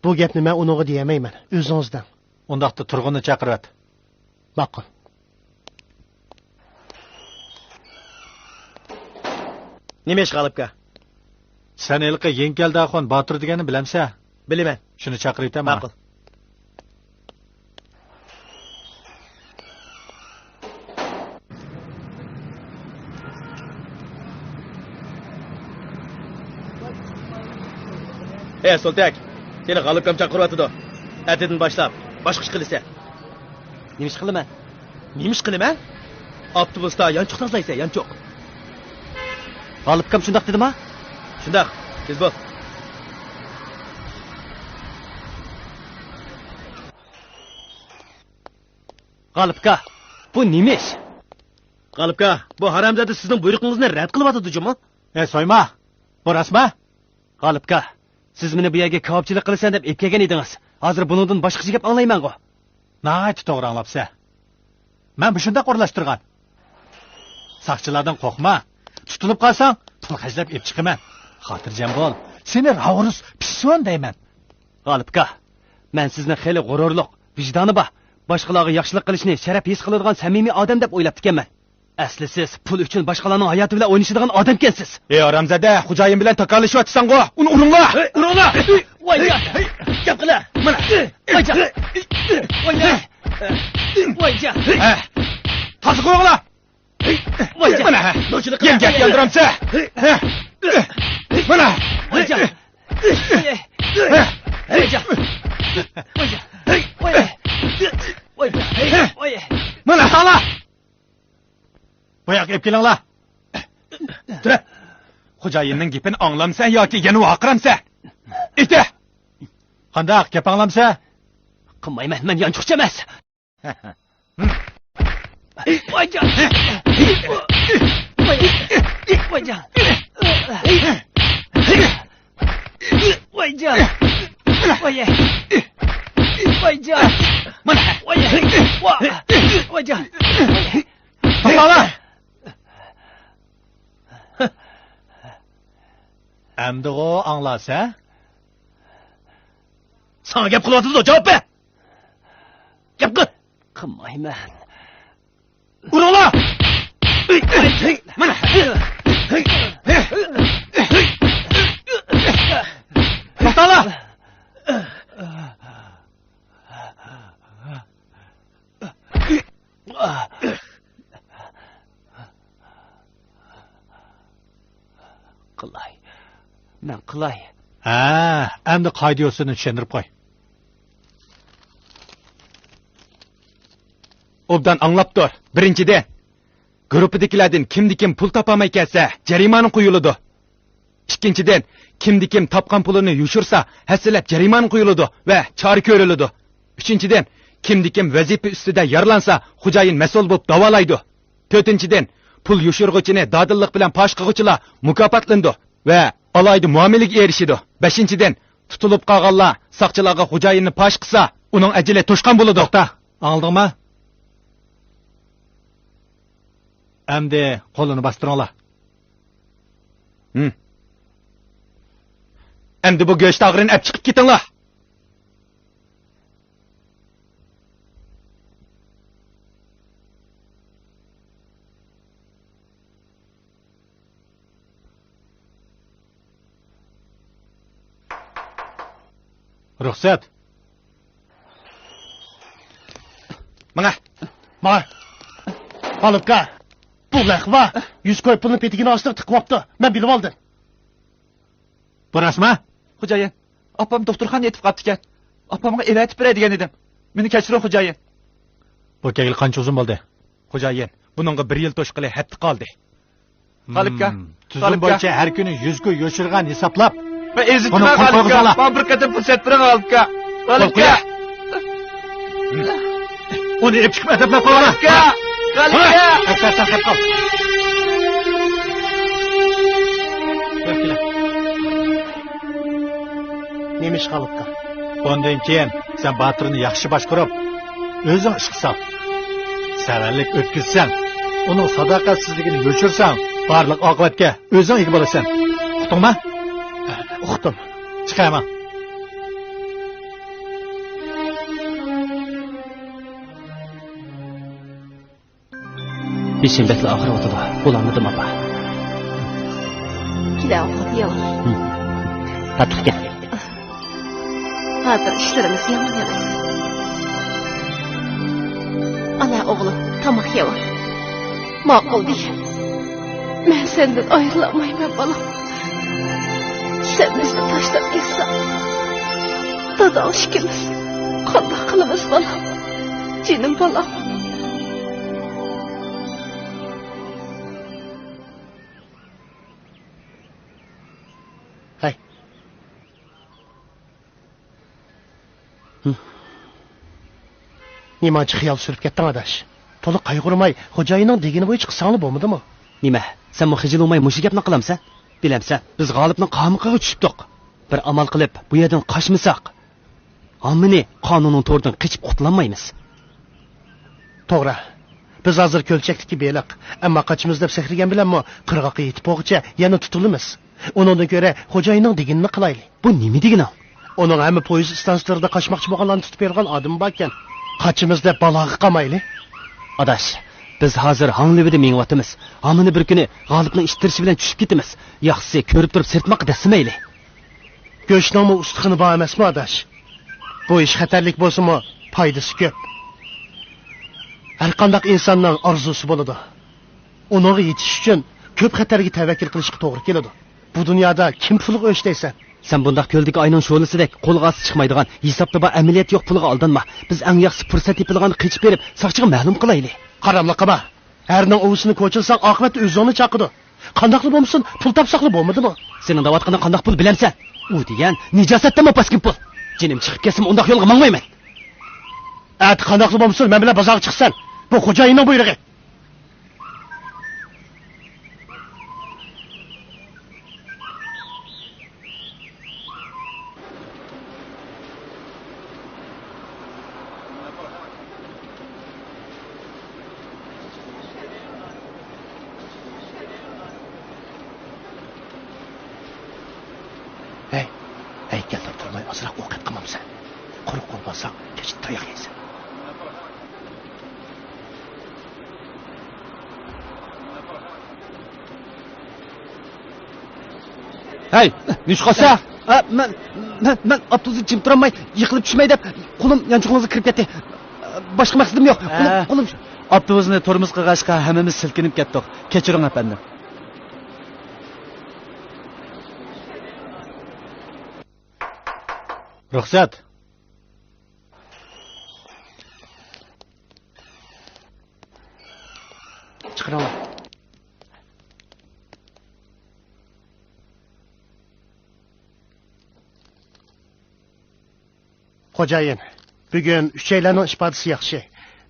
Bu gapni men uningga deyamayman. O'zingizdan. Undaqda turg'unni chaqirat. Ma'qul. Nima ish qilibka? Sen ilqi Yenkeldaxon Batur deganini bilamsan? Bilaman. Shuni chaqirayman. Ma'qul. Soltak. Seni g'alibkam chaqiryapti. Ertadan boshlab boshqa ish qilsa. Nima ish qilaman? Nima ish qilaman? Avtobusda yanchoq tozlaysan, yanchoq. G'olibkam shundoq dedimi? Shundoq. Tez bo'l. G'olibka, bu nima ish? G'alibka, bu haramzada sizning buyruqingizni rad qilyapti, juma. Soyma. Bu rasma? G'olibka, siz meni bu yerga kavobchilik qilasan deb epkagan edingiz. Hozir buningdan boshqacha gap anglayman-ku. Nayt to'g'ri anglabsan. Men bu shunda qo'rlashtirgan. Saqchilardan qo'rqma. Tutilib qolsang, pul xajlab ep chiqaman. Xotirjam bo'l. Seni ravurus pison deyman. G'olibka, men sizni xeyli g'ururliq, vijdoni bor, boshqalarga yaxshilik qilishni sharaf his qiladigan samimiy odam deb o'ylab ekanman. Asli siz pul uchun boshqalarning hayoti bilan o'ynashadigan odam ekansiz. Ramzada, xo'jayin bilan takallashyapsan-ku. Uni uringlar. Uringlar. Voyga. Gap qila. Mana. Voyga. Voyga. Voyga. Tasib qo'yinglar. Voyga. Mana. Yem gap yoldiramsa. Mana. Voyga. Voyga. Voyga. Voyga. Voyga. Mana sala. Boyaq ep kelinglar. Tura. Xo'jayinning gapini anglamsan yoki yana vaqramsan? Ayta. Qandaq gap anglamsa? Qilmayman, men yanchoqcha emas. Voyga. Voyga. Voyga. Voyga. Voyga. Mana. Voyga. Voyga. To'xtanglar. Endi o anglasa? Sana gap qilyapti, javob ber. Gap qil. Qilmayman. Uringlar. Mana. To'xtanglar. Qilay. Men qilay. Ha, endi qoida yo'lini tushuntirib qo'y. Obdan anglab tur. Birinchidan, guruhdagilardan kimdi-kim pul topolmay kelsa, jarimani qo'yiladi. Ikkinchidan, kimdi-kim topgan pulini yushirsa, hasilab jarimani qo'yiladi va chora ko'riladi. Uchinchidan, kimdi-kim vazifa ustida yaralansa, xo'jayin mas'ul bo'lib davolaydi. To'rtinchidan, pul yushirg'uchini dadillik bilan fosh qilg'uchilar mukofotlandi va alayda muomalaga erishidi. Beshinchidan, tutilib qolganlar saqchilarga xo'jayinni fosh qilsa, uning ajali to'shqan bo'ladi. To'xta, aldingmi? Endi qo'lini bostiringlar. Endi bu go'sht og'irini olib chiqib ketinglar. Ruxsat. Mana. G'alibka. Bu laqva 100 ko'y pulni petigini ostida tiqibdi. Men bilib oldim. Bu rasma? Xo'jayin, opam doktorxonaga yetib qolibdi ekan. Opamga elatib beray degan edim. Meni kechiring, xo'jayin. Bu kegil qancha uzun bo'ldi? Xo'jayin, buningga 1 yil to'shqili hatti qoldi. G'alibka, tuzum bo'yicha har kuni 100 ko'y yo'shirgan hisoblab. Va ezitma G'alibka. Men bir qator fursat bering G'alibka. G'alibka. Uni ep chiqib adablab qo'yinglar. G'alibka. Nemish G'alibka. Ondan keyin sen Baturni yaxshi boshqarib, o'zing ish qilsan. Savallik o'tkazsang, uning sadoqatsizligini yo'chirsang, barliq oqibatga o'zing ega bo'lasan. Uqdingmi? Uqdim. Chiqaman. Beshim bekli oxiri o'tadi. Bo'lanmadim apa. Kila o'qib yo'q. Tatliq gap. Hozir ishlarimiz yomon emas. Ana o'g'lim, tomoq yeyver. Ma'qul degan. Men sendan ayrılmayman bolam. Sen bizni tashlab ketsan. Dada ishkimiz. Qanday qilamiz bolam? Jinim bolam. Hay. Nimachi xiyol surib ketding adash? To'liq qayg'urmay, xo'jayining degini bo'yicha qilsanglar bo'lmadimi? Nima? Sen mu xijil olmay mushi gapni qilamsan? Bilamsan, biz g'olibning qamoqiga tushibdik. Bir amal qilib, bu yerdan qochmasak, ommani qonunning to'ridan qochib qutulolmaymiz. To'g'ri. Biz hozir ko'lchakdagi beliq, ammo qochimiz deb sehrigan bilanmi qirg'oqqa yetib bo'lguncha yana tutilamiz. Uningdan ko'ra xo'jayining deganini qilaylik. Bu nima degani? Uning hamma poyezd stansiyalarida qochmoqchi bo'lganlarni tutib bergan odam bor ekan. Qochimiz deb balog'i qamayli. Adash, biz hozir hanglibida mengyapmiz. Amini bir kuni g'olibning ishtirishi bilan tushib ketamiz. Yaxshisi ko'rib turib sirtmoq desimayli. Go'shtnomi ustixini bor emasmi adash? Bu ish xatarlik bo'lsa-mu, foydasi ko'p. Har qanday insonning orzusi bo'ladi. Uningga yetish uchun ko'p xatarga tavakkul qilishga to'g'ri keladi. Bu dunyoda kim pulga o'shdaysan? Sen bundaq ko'ldagi aynon sho'lisidek qo'lga chiqmaydigan, hisobda bor amaliyot yo'q pulga aldanma. Biz eng yaxshi fursat tepilgan qechib berib, soqchiga ma'lum qilaylik. Qaramliqqa ba. Herning ovusini ko'chirsang, oqibat o'zini chaqidi. Qandaqli bo'lmasin, pul topsaqli bo'lmadimi? Sening davatqanda qandaq pul bilamsan? U degan nijosatdami paskin pul. Jinim chiqib kelsin, undaq yo'lga mangmayman. At qandaqli bo'lmasin, men bilan bozorga chiqsan. Bu xo'jayinning buyrug'i. Hey, keltirib turmay, ozroq ovqat qilmamsan. Quruq bo'lmasang, kech tayoq yeysan. Hey, nishqosa? Men avtobusni jim turmay, yiqilib tushmay deb qo'lim yanchiqingizga kirib ketdi. Boshqa maqsadim yo'q. Qo'lim avtobusni tormoz qilg'ashqa hammamiz silkinib ketdik. Kechiring afandim. Ruxsat. Chiqaringlar. Xo'jayin, bugun uchaylarning ifodasi yaxshi.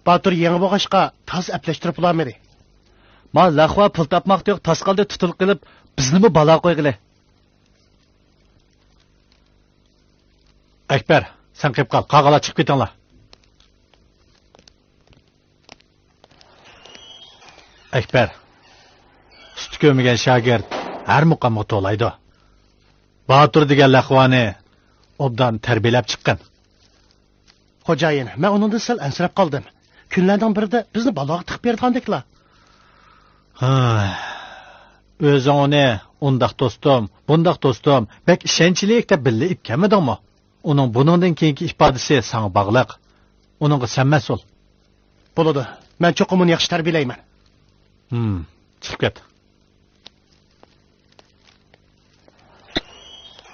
Batur yangi bo'g'ashqa toz aplashtirib ulamadi. Ma laqva pul topmoq yo'q, tasqalda tutul qilib, bizni balo qo'yg'ili. Akbar, sen qilib qol, qag'ala chiqib ketinglar. Akbar, suti ko'migan shogird har muqamga to'laydi. Batur degan laqvani obdan tarbiyalab chiqqan. Xo'jayin, men uningdan sal ansirab qoldim. Kunlardan birida bizni baloga tiqib bergandeklar. O'zing uni undaq do'stim, bundaq do'stim, bek ishonchlik deb billa ipkamidingmi? Uning buningdan keyingi ifodasi sana bog'liq. Uningga sen mas'ul. Bo'ladi. Men cho'qim uni yaxshi tarbiyalayman. Chiqib ket.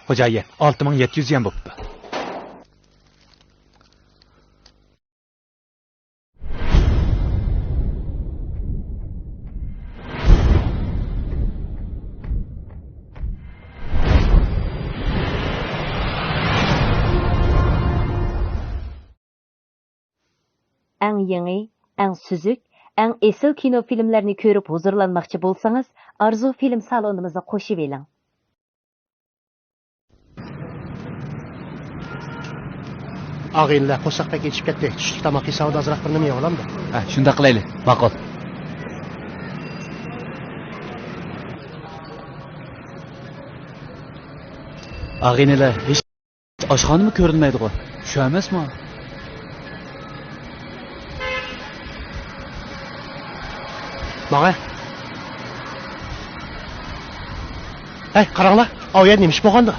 Xo'jayin, 6700 ham bo'pti. Әң еңі, әң сүзік, әң esil kino filmlerini көріп huzurlanmakçı bolsanız, Arzu film salonumuza koşuvelin. Ağayınlar qo'saqda ketishib ketdi. Tushlik tomoq yesavdi azroq bir nima yeb olamdi. Ha, shunda qilaylik. Ma'qul. Ag'inilar hech oshxonami ko'rinmaydi-ku? Shu emasmi? Mağa. Hey, qaranglar. Avya nemish bo'lganda?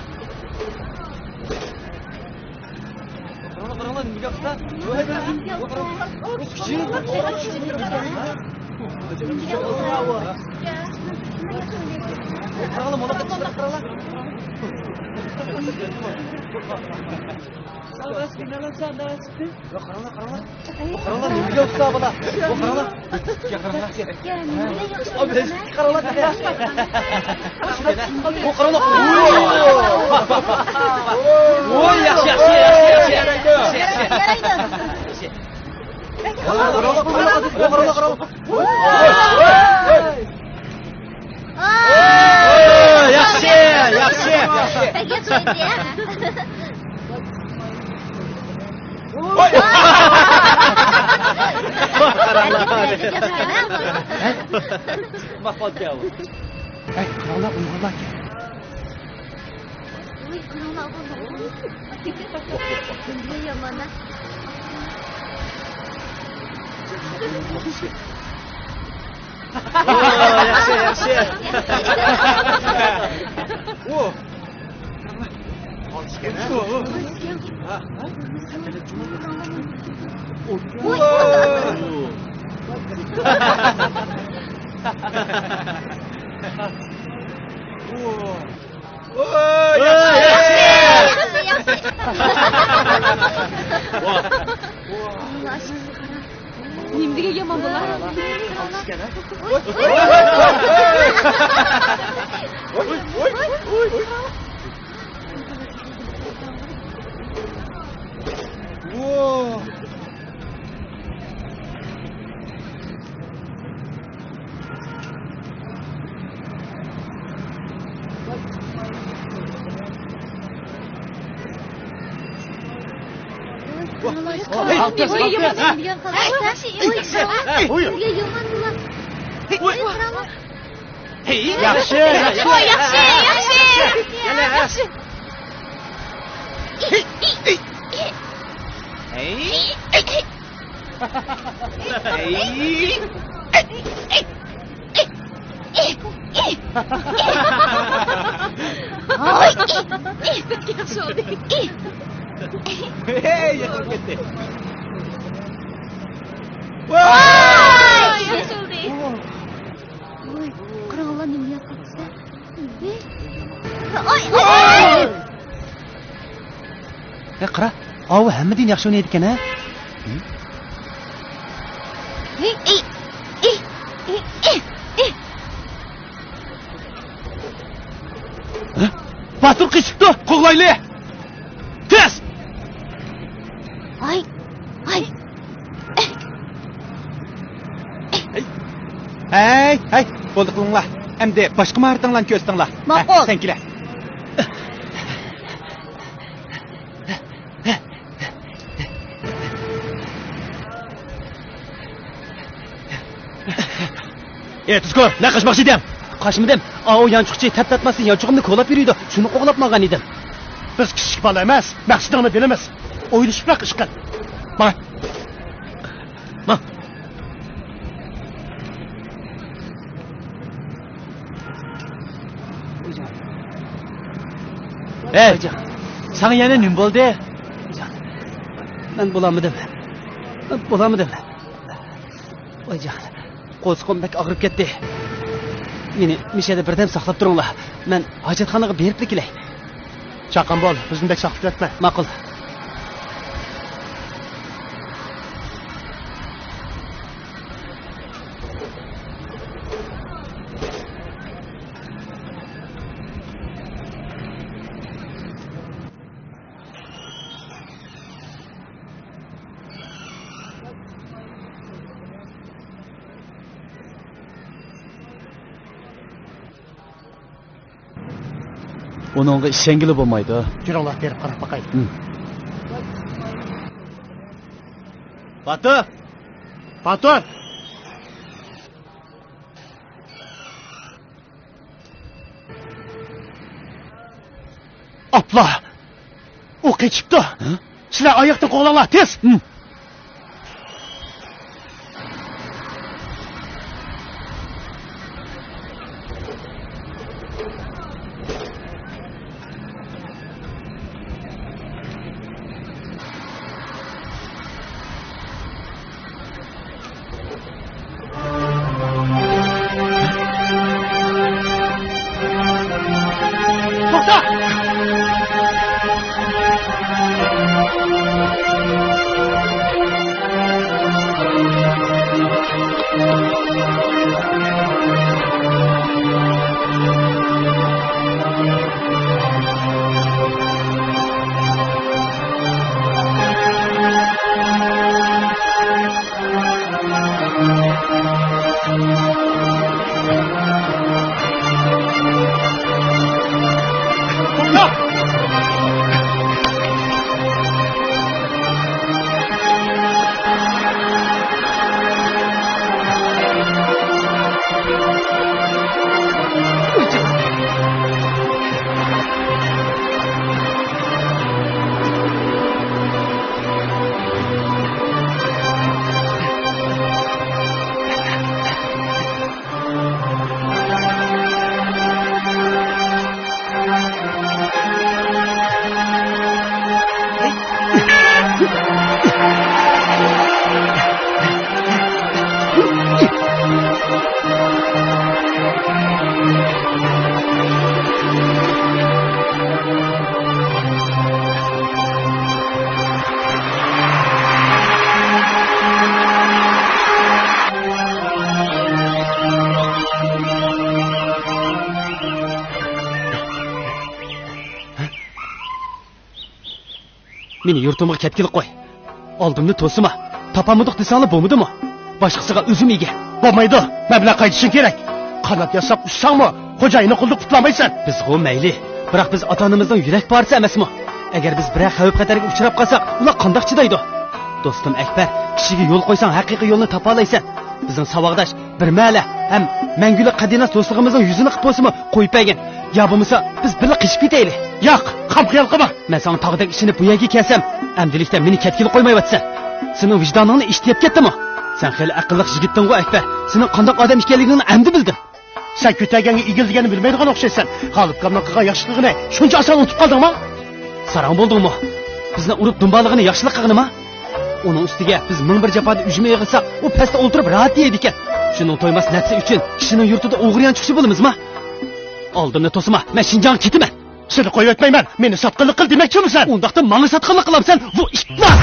Hey, qaranglar, uyg'onlar aka. Voy, qaranglar, bunday yomon. Yaxshi. Nimdiga yomon bo'lar? Ya qara, avu hammadan yaxshi o'ynaydi ekan, ha? Batur qichibdi, qo'g'layli. Tez! Ay. Hey, bo'ldi qilinglar. Endi boshqa martinglarni ko'rstinglar. Ma'qul. Sen kelar. Tuzkor, ne qilmoqchi edim? Qashmidim. O yanchuqchi tattatmasdan yanchug'imni qo'lab yuriydi. Shuni qo'g'lab olgan edim. Biz kichik bola emas, maqsadingni bilamiz. O'ylashibroq ish qil. Ma. Hey, sana yana nim bo'ldi? Men bo'lamidim. Oyajon, qo'zqim bak og'rib ketdi. Meni mishada birdam saqlab turinglar. Men hojatxonaga berib kelay. Chaqan bo'l, bizni bek saqlab ketma. Ma'qul. Onunla işengili bo'lmaydi. Juringlar berib qarab baqay. Batur! Batur! Abla! O keçipti. Sizler ayakta kovalanlar, tez! Meni yurtimga ketkilik qo'y. Oldimni to'sima. Topamadik desanglar bo'lmadimi? Boshqasiga o'zim ega. Bo'lmaydi. Men bilan qaytishing kerak. Qanot yasab ussangmi, xo'jayini qulluq qutlamaysan. Biz g'o mayli. Biroq biz ota-onamizning yurak parisi emasmi? Agar biz bir xavf-xatarga uchrab qolsak, ular qanday chidaydi? Do'stim Akbar, kishiga yo'l qo'ysang haqiqiy yo'lni topa olaysan. Bizning saboqdosh bir ma'la ham mangulik qadinas do'stligimizning yuzini qilib bo'lsa-mi qo'yib bergan. Ya bo'lmasa biz birga qishib ketaylik. Yo'q, qamqiyal qilma. Men sana tog'dek ishini bu yerga kelsam, amdilikda meni ketkil qo'ymayapsan. Sening vijdoningni ishtiyib ketdimi? Sen xeyli aqlli yigitding-ku Akbar. Sening qanday odam ekanligingni endi bildim. Sen ko'taganga egilganini bilmaydigan o'xshaysan. G'olibkamning qilgan yaxshiligini shuncha oson unutib qoldingmi? Sarang bo'ldingmi? Bizni urib dumbalig'ini yaxshilik qilganimi? Uning ustiga biz ming bir jafoda ujma yig'ilsak, u pastda o'ltirib rahat yeydi ekan. Shuning to'ymas natsa uchun kishining yurtida o'g'riyan chiqshi bo'lamizmi? Oldimni to'sima, men Shinjongga ketaman. Seni qo'yib o'tmayman. Meni sotqinlik qil demoqchimisan? Undaqda menga sotqinlik qilamsan. Bu iflos.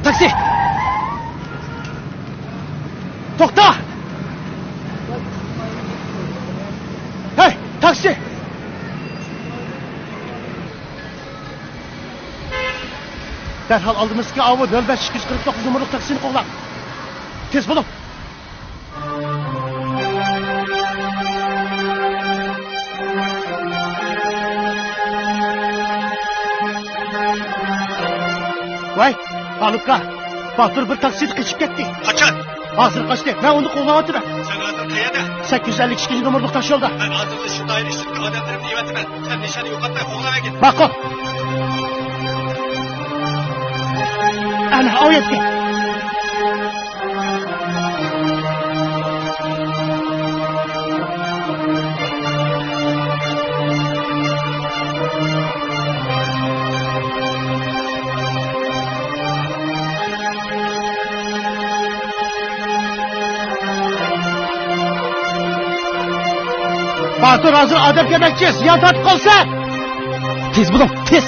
Taksi! To'xta! Hey, taksi! Derhal aldığımızki avı 05-249 numaralı taksini kullan. Tez bulun. Vay, Haluk'a. Batur bir takside kaçıp gitti. Kaçan? Hazır kaçtı. Ben onu kovalatıram. Sen hazır kayada. 852. numaralı taş yolda. Ben hazırda şu daire işletme adamlarımı yönetimem. Sen nişanı yok atma, koğlama git. Bak o. Ana o yetki. Batur hazır adam gelmekçiyiz. Yatat kolsa. Tez bulun, tez.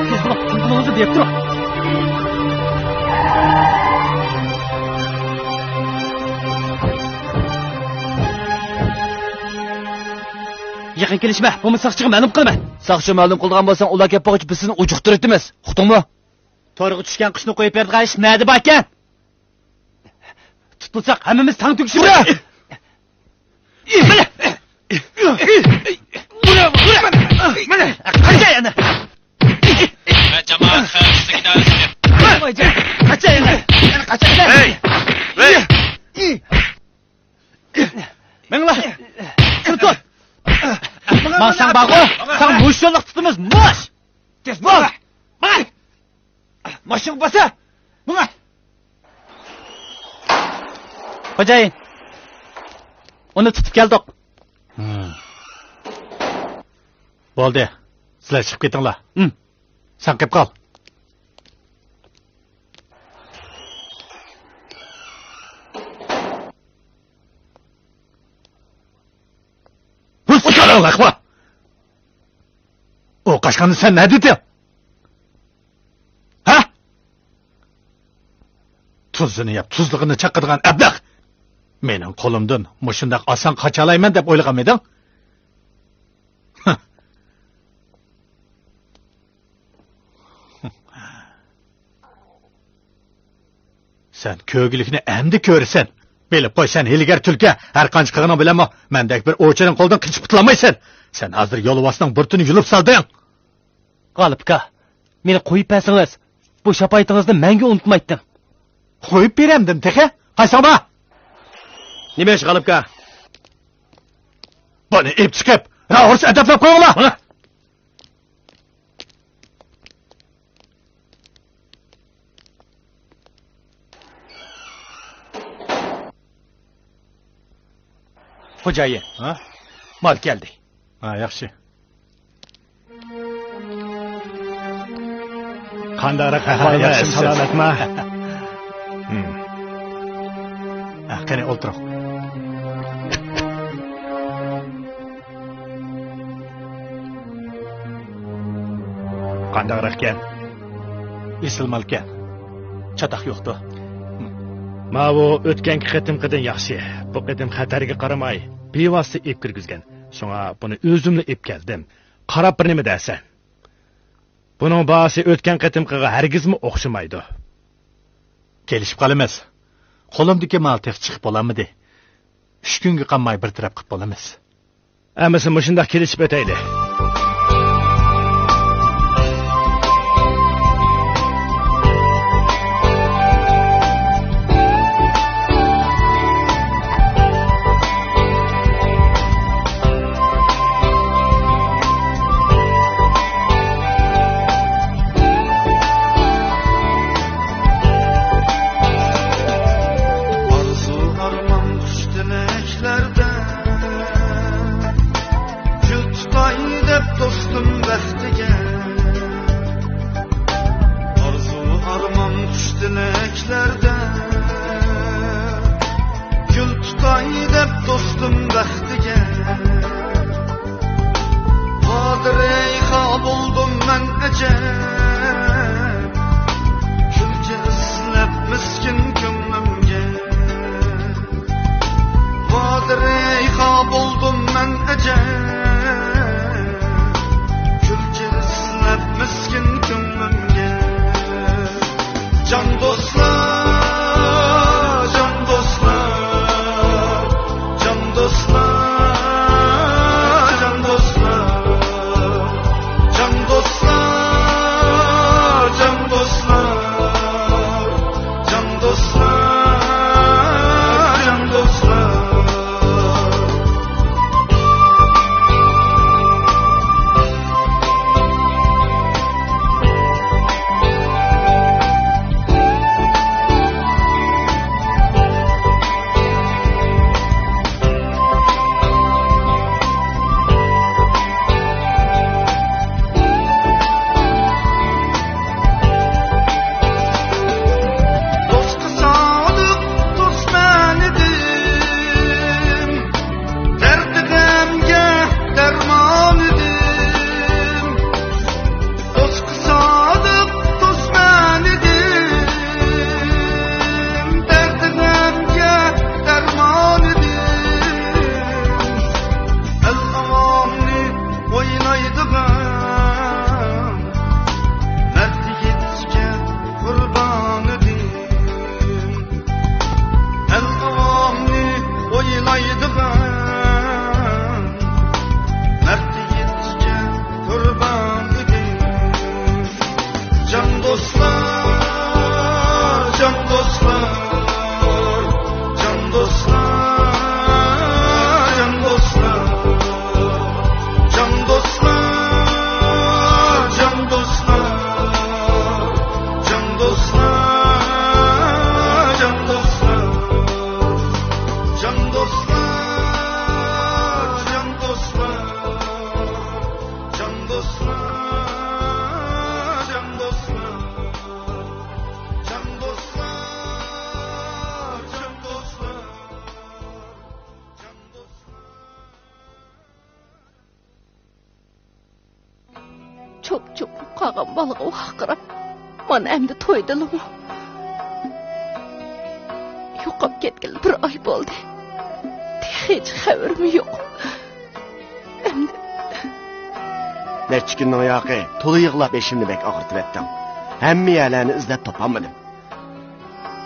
Tez bulun, bulunuz diye durun. Yaqin kelishma, bo'lmasa saqchiga ma'lum qilma. Saqchi ma'lum qilgan bo'lsang, ular kelib qo'yib biz seni ujuqtiribmiz. Uqdingmi? To'rg'i tushgan qushni qo'yib berdigan ish nima deb ekan? Tutilsak hammamiz tang tugishib. Mana, qancha yana? Ben cemaat xavfsizlik idorasiga. Qancha yana? Qancha? Hey! Hey! Minglar. Tut. Mang sang bag'o, sang mushonliq tutimiz, mush. Tez bo'l. Mang. Mashin basa. Bunga. Xo'jayin. Uni tutib keldik. Bo'ldi. Sizlar chiqib ketinglar. Sen kelib qol. O'tiringlar. O qaşqanni sen ne dedin? Ha? Tuzunu yap, tuzluğunu çakırgan ablaq. Mening qo'limdan mushundaq oson qochalayman deb o'ylagan eding? Sen ko'gilikni endi ko'rasan. Bilib qo'ysan, hiligar tulka, har qancha qilganing bilanmi, mendek bir o'chining qo'ldan qichib qutulamaysan. Sen hozir yo'lvosning burtini yulib solding. G'olibka, meni qo'yib bersangiz, bu shapaytingizni menga unutmaydim. Qo'yib beramdim, texa. Qaysama? Nima ish G'olibka? Buni ep chiqib, raurs adablab qo'yinglar. Xo'jayin, ha? Mal keldi. Ha, yaxshi. Qandayroq ahvolda salomatmi? Qani o'tiring. Qandayroq ekan? Esilmalkan. Chataq yo'qdi. Ma bu o'tgangi qitimqidan yaxshi. Bu qitim xatarga qaramay, bevosita ep kirgizgan. Shunga buni o'zimni ep keldim. Qarab bir nima dersan? Buning bahosi o'tgan qitimqiga hargizmi o'xshamaydi. Kelishib qolamiz. Qo'limdagi mal tex chiqib bo'lamidi? 3 kunga qolmay bir taraf qilib bo'lamiz. Ammo shunday kelishib o'tayli. Kaydı Çok qağan balığı vaqırab, mana endi to'ydilimi? Yo'qab ketgili bir oy bo'ldi. Hech xabarim yo'q. Endi necha kunning yoqi to'la yig'lab beshimni bek og'ritib etdim. Hamma yerlarni izlab topolmadim.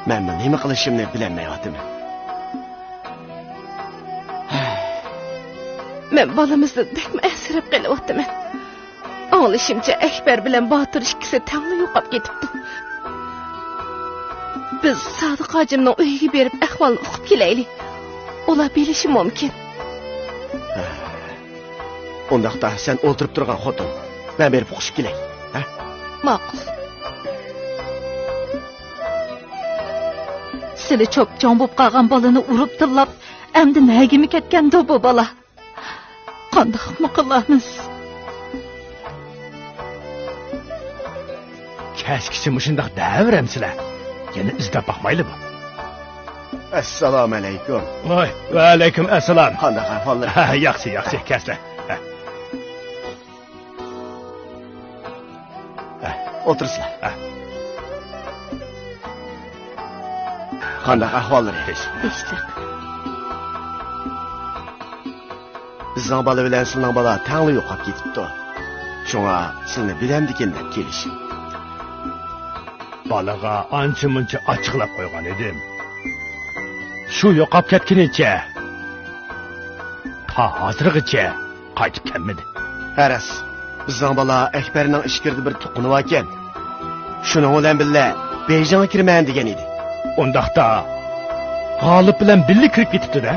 Men nima qilishimni bilmayapman. Men bolamizni bekma asrab qelyapman. Anglashimcha Akbar bilan Botir ikkisi tangli yo'qab ketibdi. Biz Sodiq hojimning uyiga berib ahvolni o'qib kelaylik. Ular bilishi mumkin. Undaqda sen o'tirib turgan xotin, men berib o'qishib kelay. Ha? Ma'qul. Sili cho'pchon bo'lib qolgan bolani urib tillab, endi nagimi ketganda bu bola. Qandoqmi qilamiz? Kashkisi mushundaq daviramsizlar. Yana izlab baxmayli bu. Assalomu alaykum. Voy, va alaykum assalom. Qanday ahvollar? Ha, yaxshi, kaslar. O'tirsizlar. Qanday ahvollar? Tinchlik. Bizning bola bilan sizning bola tangli yo'qab ketibdi. Shunga sizni bilamdikin deb kelishim. Balaga ancha-muncha ochiqlab qo'ygan edim. Shu yo'qab ketgunicha ta hozirgacha qaytib kelmadi. Haras, bizning bola Akbarning ishkirdi bir tuqquni ekan. Shuning bilan billa Beyjingga kirman degan edi. Undaqda G'olib bilan birga kirib ketibdi-da.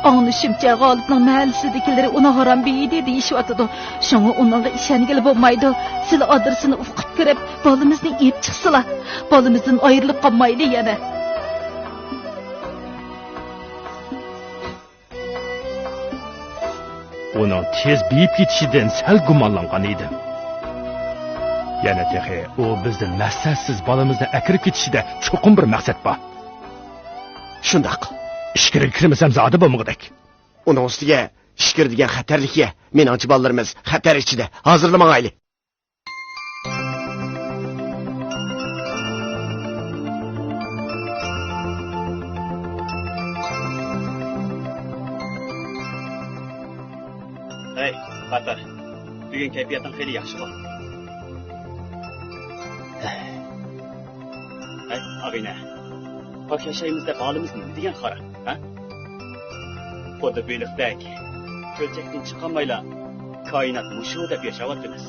Anglashimcha G'olibning mahallasidagilar uni harom beydi deyishyotdi. Shunga uningga ishongili bo'lmaydi. Sizlar adresini o'qib kirib, bolamizni yeb chiqsizlar. Bolamizdan ayrilib qolmaydi yana. Uning tez beyib ketishidan sal gumonlangan edim. Yana texe u bizning maqsadsiz bolamizni akirib ketishida cho'qim bir maqsad bor. Shundoq. Ishkirga kirmasam zodi bo'lmagidak. Uning ustiga ishkir degan xatarlikka meningcha bolalarimiz xatar ichida. Hozirlamangayli. Hey, Batar. Bugun kayfiyating xeyli yaxshi bo'l. Hey, ag'ina. Bak yashayimizda holimiz nima degan qara, ha? Xuddi beliqdak. Ko'lchakdan chiqolmaylar. Koinot mushu deb yashayapmiz.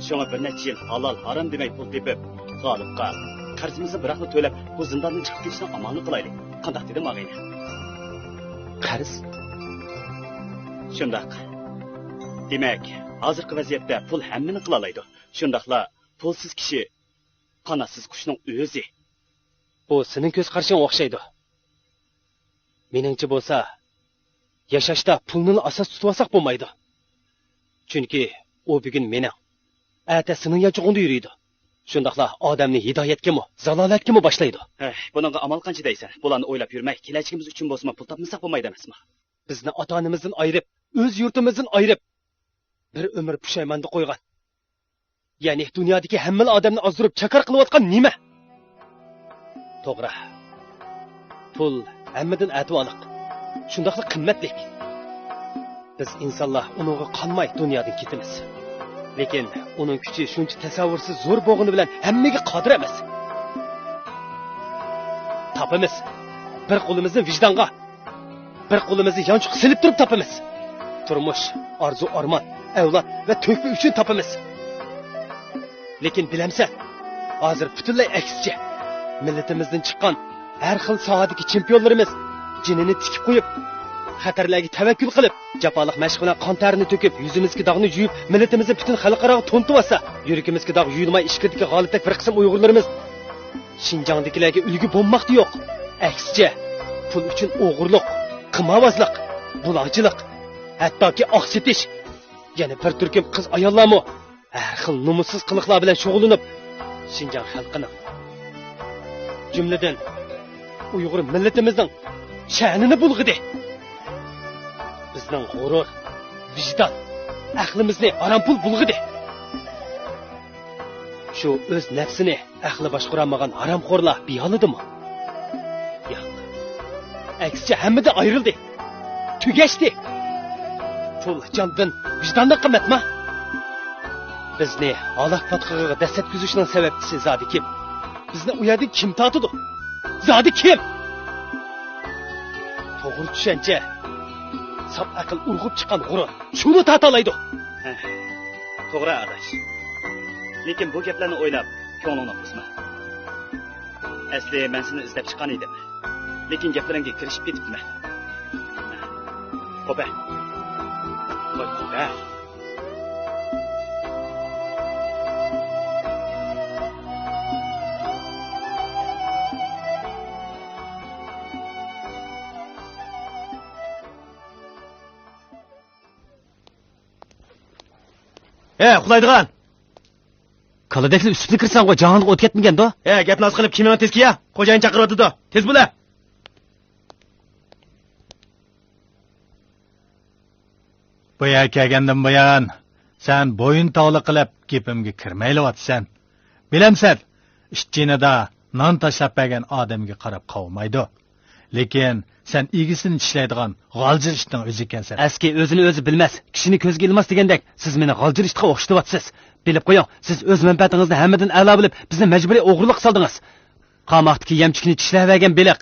Shunga bir necha yil halol harom demay pul tepib, G'olibga qarzimizni biroqni to'lab bu zindondan chiqib ketishni amalni qilaylik. Qandoq dedim og'ayni? Qarz? Shundoq. Demak, hozirgi vaziyatda pul hammani qila oladi. Shundoqla pulsiz kishi qanotsiz qushning o'zi. Bu sening ko'z qarashing o'xshaydi. Meningcha bo'lsa, yashashda pulni asos tutib olsak bo'lmaydi. Chunki u bugun mening, ertasining yachug'unda yuriydi. Shundaqla odamni hidoyatgami, zalolatgami boshlaydi. Buningga amal qancha deysan? Bularni o'ylab yurmay, kelajagimiz uchun bo'lsa pul topmasak bo'lmaydi emasmi? Bizni ota-onamizdan ayirib, o'z yurtimizdan ayirib, bir umr pushaymonda qo'ygan. Ya'ni dunyodagi hamma odamni ozdirib chakar qilayotgan nima? To'g'ri. Pul hammadan atvolik. Shundaqla qimmatlik. Biz insonlar uningga qolmay dunyodan ketamiz. Lekin uning kuchi shuncha tasavvursiz zo'r bo'g'ini bilan hammaga qodir emas. Topamiz. Bir qo'limizni vijdonga, bir qo'limizni yonchuq silib turib topamiz. Turmush, orzu, armon, avlod va to'kpi uchun topamiz. Lekin bilamsan, hozir butunlay aksicha. Millatimizdan chiqqan har xil sohadagi chempionlarimiz jinini tikib qo'yib, xatarlarga tavakkul qilib, jafoliq mashq bilan qon tarini to'kib, yuzimizga dog'ni yuyib, millatimizni butun xalqaroga to'ntib olsa, yuragimizga dog' yuyilmay ishkirdagi g'olibdek bir qism Uyg'urlarimiz Xinjiangdagilarga ulgu bo'lmoqda yo'q. Aksicha, pul uchun o'g'irlik, qimorvozlik, buloqchilik, hattoki oq setish, yana bir turkum qiz ayollarmi har xil nomussiz qiliqlar bilan shug'ullanib, Xinjiang xalqining, jumladan Uyg'ur millatimizning sha'nini bulg'idi. Bizning g'urur, vijdon, aqlimizni arampul bulg'idi. Shu o'z nafsini aqli boshqarolmagan haromxo'rlar biyolidimi? Yo'q. Aksicha hammada ayrildi. Tugashdi. Pul jondan, vijdondan qimmatmi? Bizni Alloh patqiga dastat kuzishning sababchisi zodi kim? Bizni u yerdan kim tortadi? Zodi kim? To'g'ri tushuncha. Sap aql urg'ib chiqqan g'urur shuni tortalaydi. To'g'ri adash. Lekin bu gaplarni o'ylab, ko'nglingni qisma. Asli men seni izlab chiqqan edim. Lekin gaplaringga kirishib ketibman. Qo'pa. Qo'pa. Uxlaydigan. Kaladakli üstüne kirsan qo'y, jahonga o't ketmagan-da. Gap noz qilib kimni tez kiya? Xo'jayin chaqiryapti-da. Tez bo'la. Bu yer kelgandan buyon sen bo'yin tog'li qilib gapimga kirmaylyapsan. Bilamsan, ishchinada non tashlab bergan odamga qarab qovmaydi. Lekin sen egisini ishlaydigan g'aljir ishning o'zi ekansan. Aski o'zini o'zi bilmas, kishini ko'zga ilmas degandek, siz meni g'aljir ishga o'xshatyapsiz. Bilib qo'ying, siz o'z manfaatingizni hammadan a'lo bilib, bizni majburiy o'g'irlik qildingiz. Qamoqdagi yamchikni tishlavergan beliq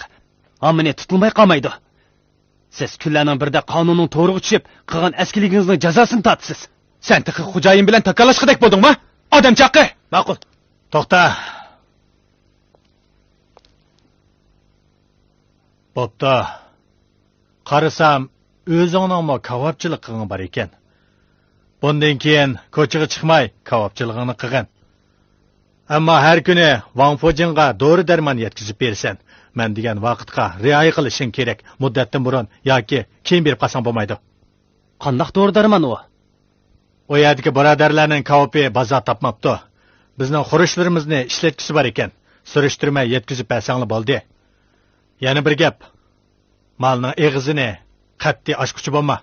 hammani tutilmay qolmaydi. Siz kunlarning birida qonunning to'g'riga tushib, qilgan askiligingizning jazosini tortasiz. Sen tiqi xo'jayin bilan takalashqidek bo'ldingmi? Odam chaqi. Ma'qul. To'xta. Bo'pti. Qarasam, o'zingning kavobchilik qilgan bor ekan. Bundan keyin ko'chaga chiqmay kavobchiligini qilgan. Ammo har kuni Wang Fojinga dori darmon yetkazib bersan, men degan vaqtga rioya qilishing kerak. Muddatdan burun yoki keyin berib qolsang bo'lmaydi. Qandoq dori darmon u? O yerdagi birodarlarning kavobi bozor topmabdi. Bizning xurishlarimizni ishlatkisi bor ekan. Surishtirmay yetkazib bersanglar bo'ldi. Yana bir gap. Malning eg'izini qat'iy ochquchi bo'lma.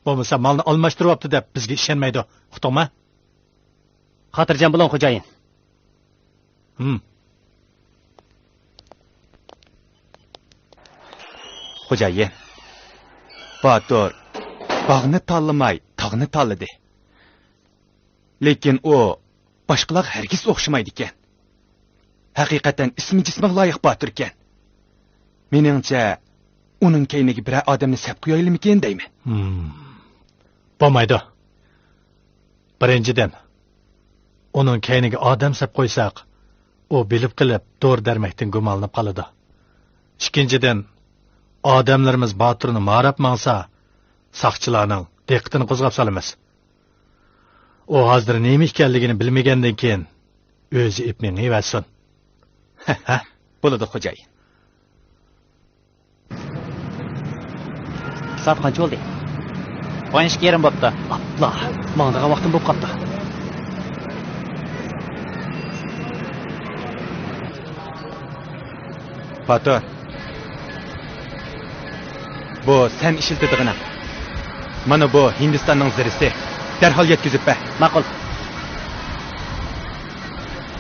Bo'lmasa malni almashtiryapti deb bizga ishonmaydi. Uqdingmi? Xotirjam bo'ling xo'jayin. Xo'jayin. Botur bog'ni tanlamay, tog'ni tanladi. Lekin u boshqalar hargiz o'xshamaydi ekan. Haqiqatan ismi jismiga loyiq Botur ekan. Meningcha uning keyniga bir odamni sap qo'yaylikmi deyman. Bo'lmaydi. Birinchidan, uning keyniga odam sap qo'ysak, u bilib qilib dor darmakdan gumonlanib qoladi. Ikkinchidan, odamlarimiz Botirni marab mangsa, saqchilarning diqqatini qo'zg'ab solamiz. U hozir nima ekanligini bilmagandan keyin o'zi ipning evasin. Bo'ladi xo'jayin. Soat qancha bo'ldi? 12:30 bo'pti. Alloh, mangdagan vaqtim bo'lib qoldi. Batur. Bu sen ishiltidig'ini. Mana bu Hindistonning zirisi. Darhol yetkazib ber. Ma'qul.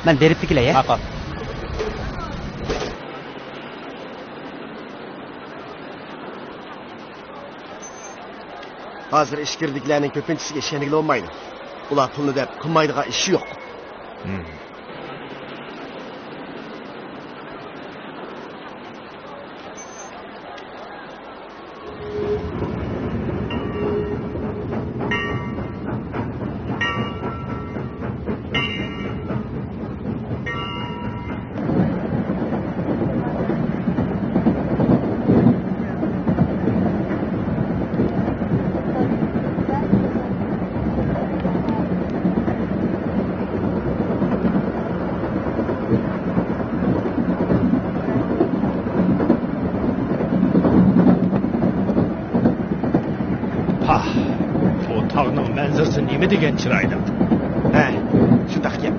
Men beribdi kelay, ya? Ma'qul. Hozir ishkirdiklarning ko'pinchisiga ishonigli olmaydi. Ular pulni deb qilmaydigan ishi yo'q. tog'ning manzarasi nima degan chiroyli. Ha, shundoq gap.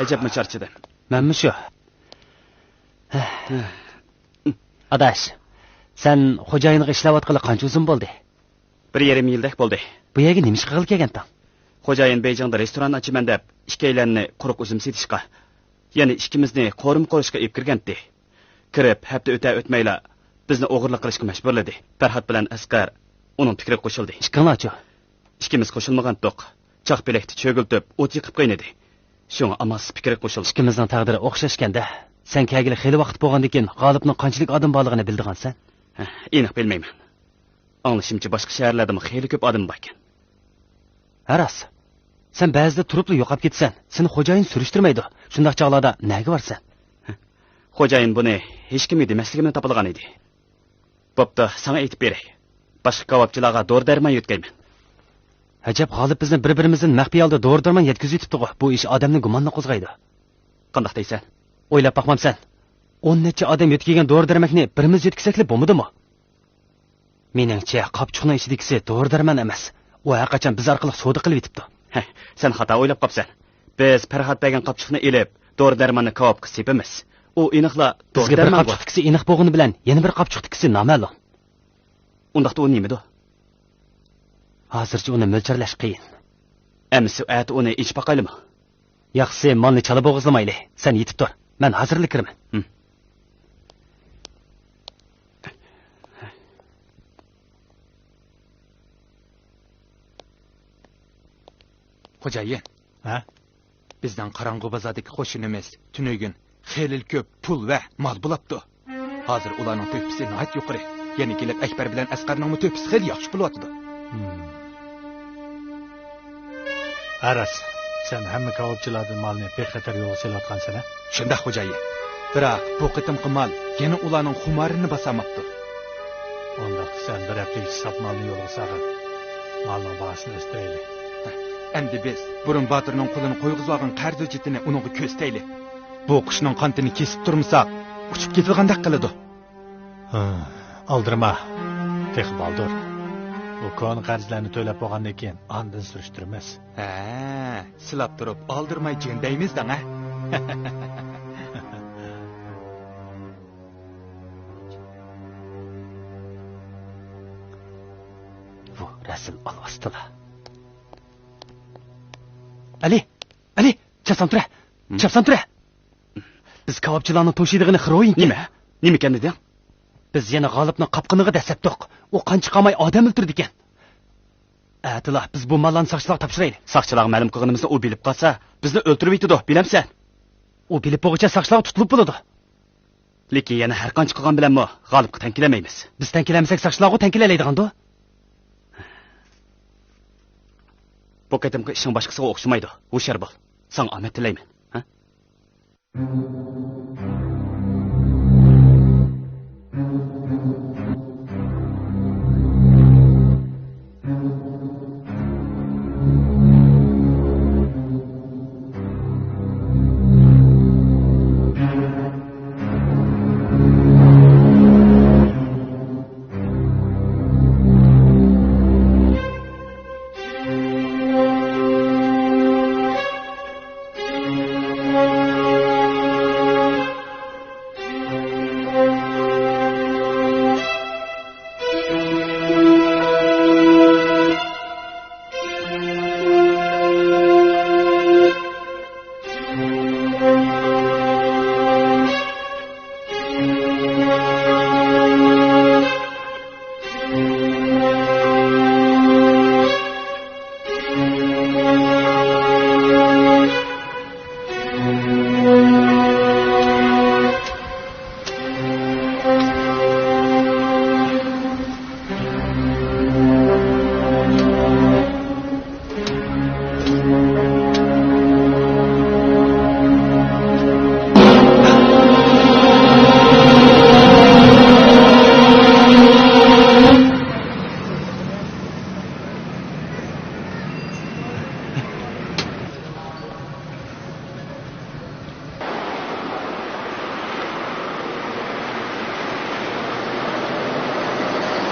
Ajabmi charchadim. Menmi shu? Adash, sen xo'jayinga ishlayotgani qancha uzun bo'ldi? 1,5 yildak bo'ldi. Bu yerga nima ish qilib kelganding? Xo'jayin Beyjingda restoran ochaman deb ikkalanni quruq uzum setishga, ya'ni ikkimizni qo'rim qo'rishga olib kirgandi. Kirib, hafta o'tmayla bizni o'g'irlik qilishga majburladi. Farhod bilan Asqar uning fikriga qo'shildi. Ishqanachi? Ikkimiz qo'shilmagandik. Chaq bilakni cho'giltib, o't yiqib qo'ynadi. Shunga amas fikri qo'shildi. Ikkimizning taqdiri o'xshashganda, sen kelgili xeyli vaqt bo'lgandan keyin G'olibning qanchalik odam borligini bildigansan? Aniq bilmayman. Anglashimcha boshqa shaharlarda xeyli ko'p odam bor ekan. Haras. Sen ba'zida turibli yo'qab ketsan, seni xo'jayin surishtirmaydi. Shundaq chog'larda nega borsan? Xo'jayin buni hech kim demasligimni topilgan edi. Bo'pti, sana aytib beray. Boshqa kavobchilarga dor-darmon yetkayman. Ajab, G'olib bizni bir-birimizdan maxfiy holda dor-darmon yetkazib yetibdi-ku. Bu ish odamning gumonini qo'zg'aydi. Qanday deysan? O'ylab boqmamsan. 10 necha odam yetkigan dor-darmakni birimiz yetkazakli bo'lmadimi? Meningcha, qopchuqning ichidagisi dor-darmon emas. U har qachon biz orqali savdo qilib yetibdi. Sen xato o'ylab qopsan. Biz Farhod degan qopchuqni elib, dor-darmonni kavobga sepamiz. U aniqla dor-darmon qopchuqtisi aniq bo'lgani bilan yana bir qopchuqtisi noma'lum. Undaqda u nimadi? Hozircha uni mo'ljarlash qiyin. Amsi ati uni ich baqaylimi? Yaxshi, molni chala bo'g'izlamayli. Sen yetib tur. Men hozirlik kiraman. Xo'jayin. Ha? Bizdan qorong'u bozordagi qo'shinimiz tunugin xeyli ko'p pul va mol bo'libdi. Hozir ularning to'pisi nihoyat yuqori. Yana kelib Akbar bilan Asqarning to'pisi xeyli yaxshi bo'lyapti. Aras, sen hamma kavobchilarning molni bexatar yo'lga solayotgansan-a? Shunda xo'jayin. Biroq bu qitimqi mol yana ularning xumorini bosamabdi. Onda sen bir hafta hisob molni yo'lga solib, molning bahosini o'stiraylik. Endi biz burun Botirning qo'lini qo'yg'izib olgan qarz hujjatini uningga ko'staylik. Bu qushning qantini kesib turmasa, uchib ketgandek qiladi. Aldirma. Tex baldur. Bu kon qarzlarni to'lab bo'lgandan keyin andin surishtiramiz. Silab turib oldirmay jendaymiz-da, ha? Bu rasul olvastila. Ali, chapsan tura. Biz kavobchilarning to'shiydig'ini xiroyinki. Nima ekan deding? Biz yana G'olibni qopqiniga dasatdiq. U qancha qamay odam o'ltirdi ekan. Atilla, biz bu mollarni soqchilarga topshiraylik. Soqchilar ma'lum qilganimizni u bilib qolsa, bizni o'ltirib yetadi, bilamsan? u bilib bo'g'icha saqchilarga tutilib bo'ladi. Lekin yana har qancha qilgan bilanmi g'olibga tankilamaymiz. Biz tankilamasak saqchilarga tankilalaydiganda. Bu qatimki ishing boshqasiga o'xshamaydi. Hushyor bo'l. Sana omad tilayman. Ha?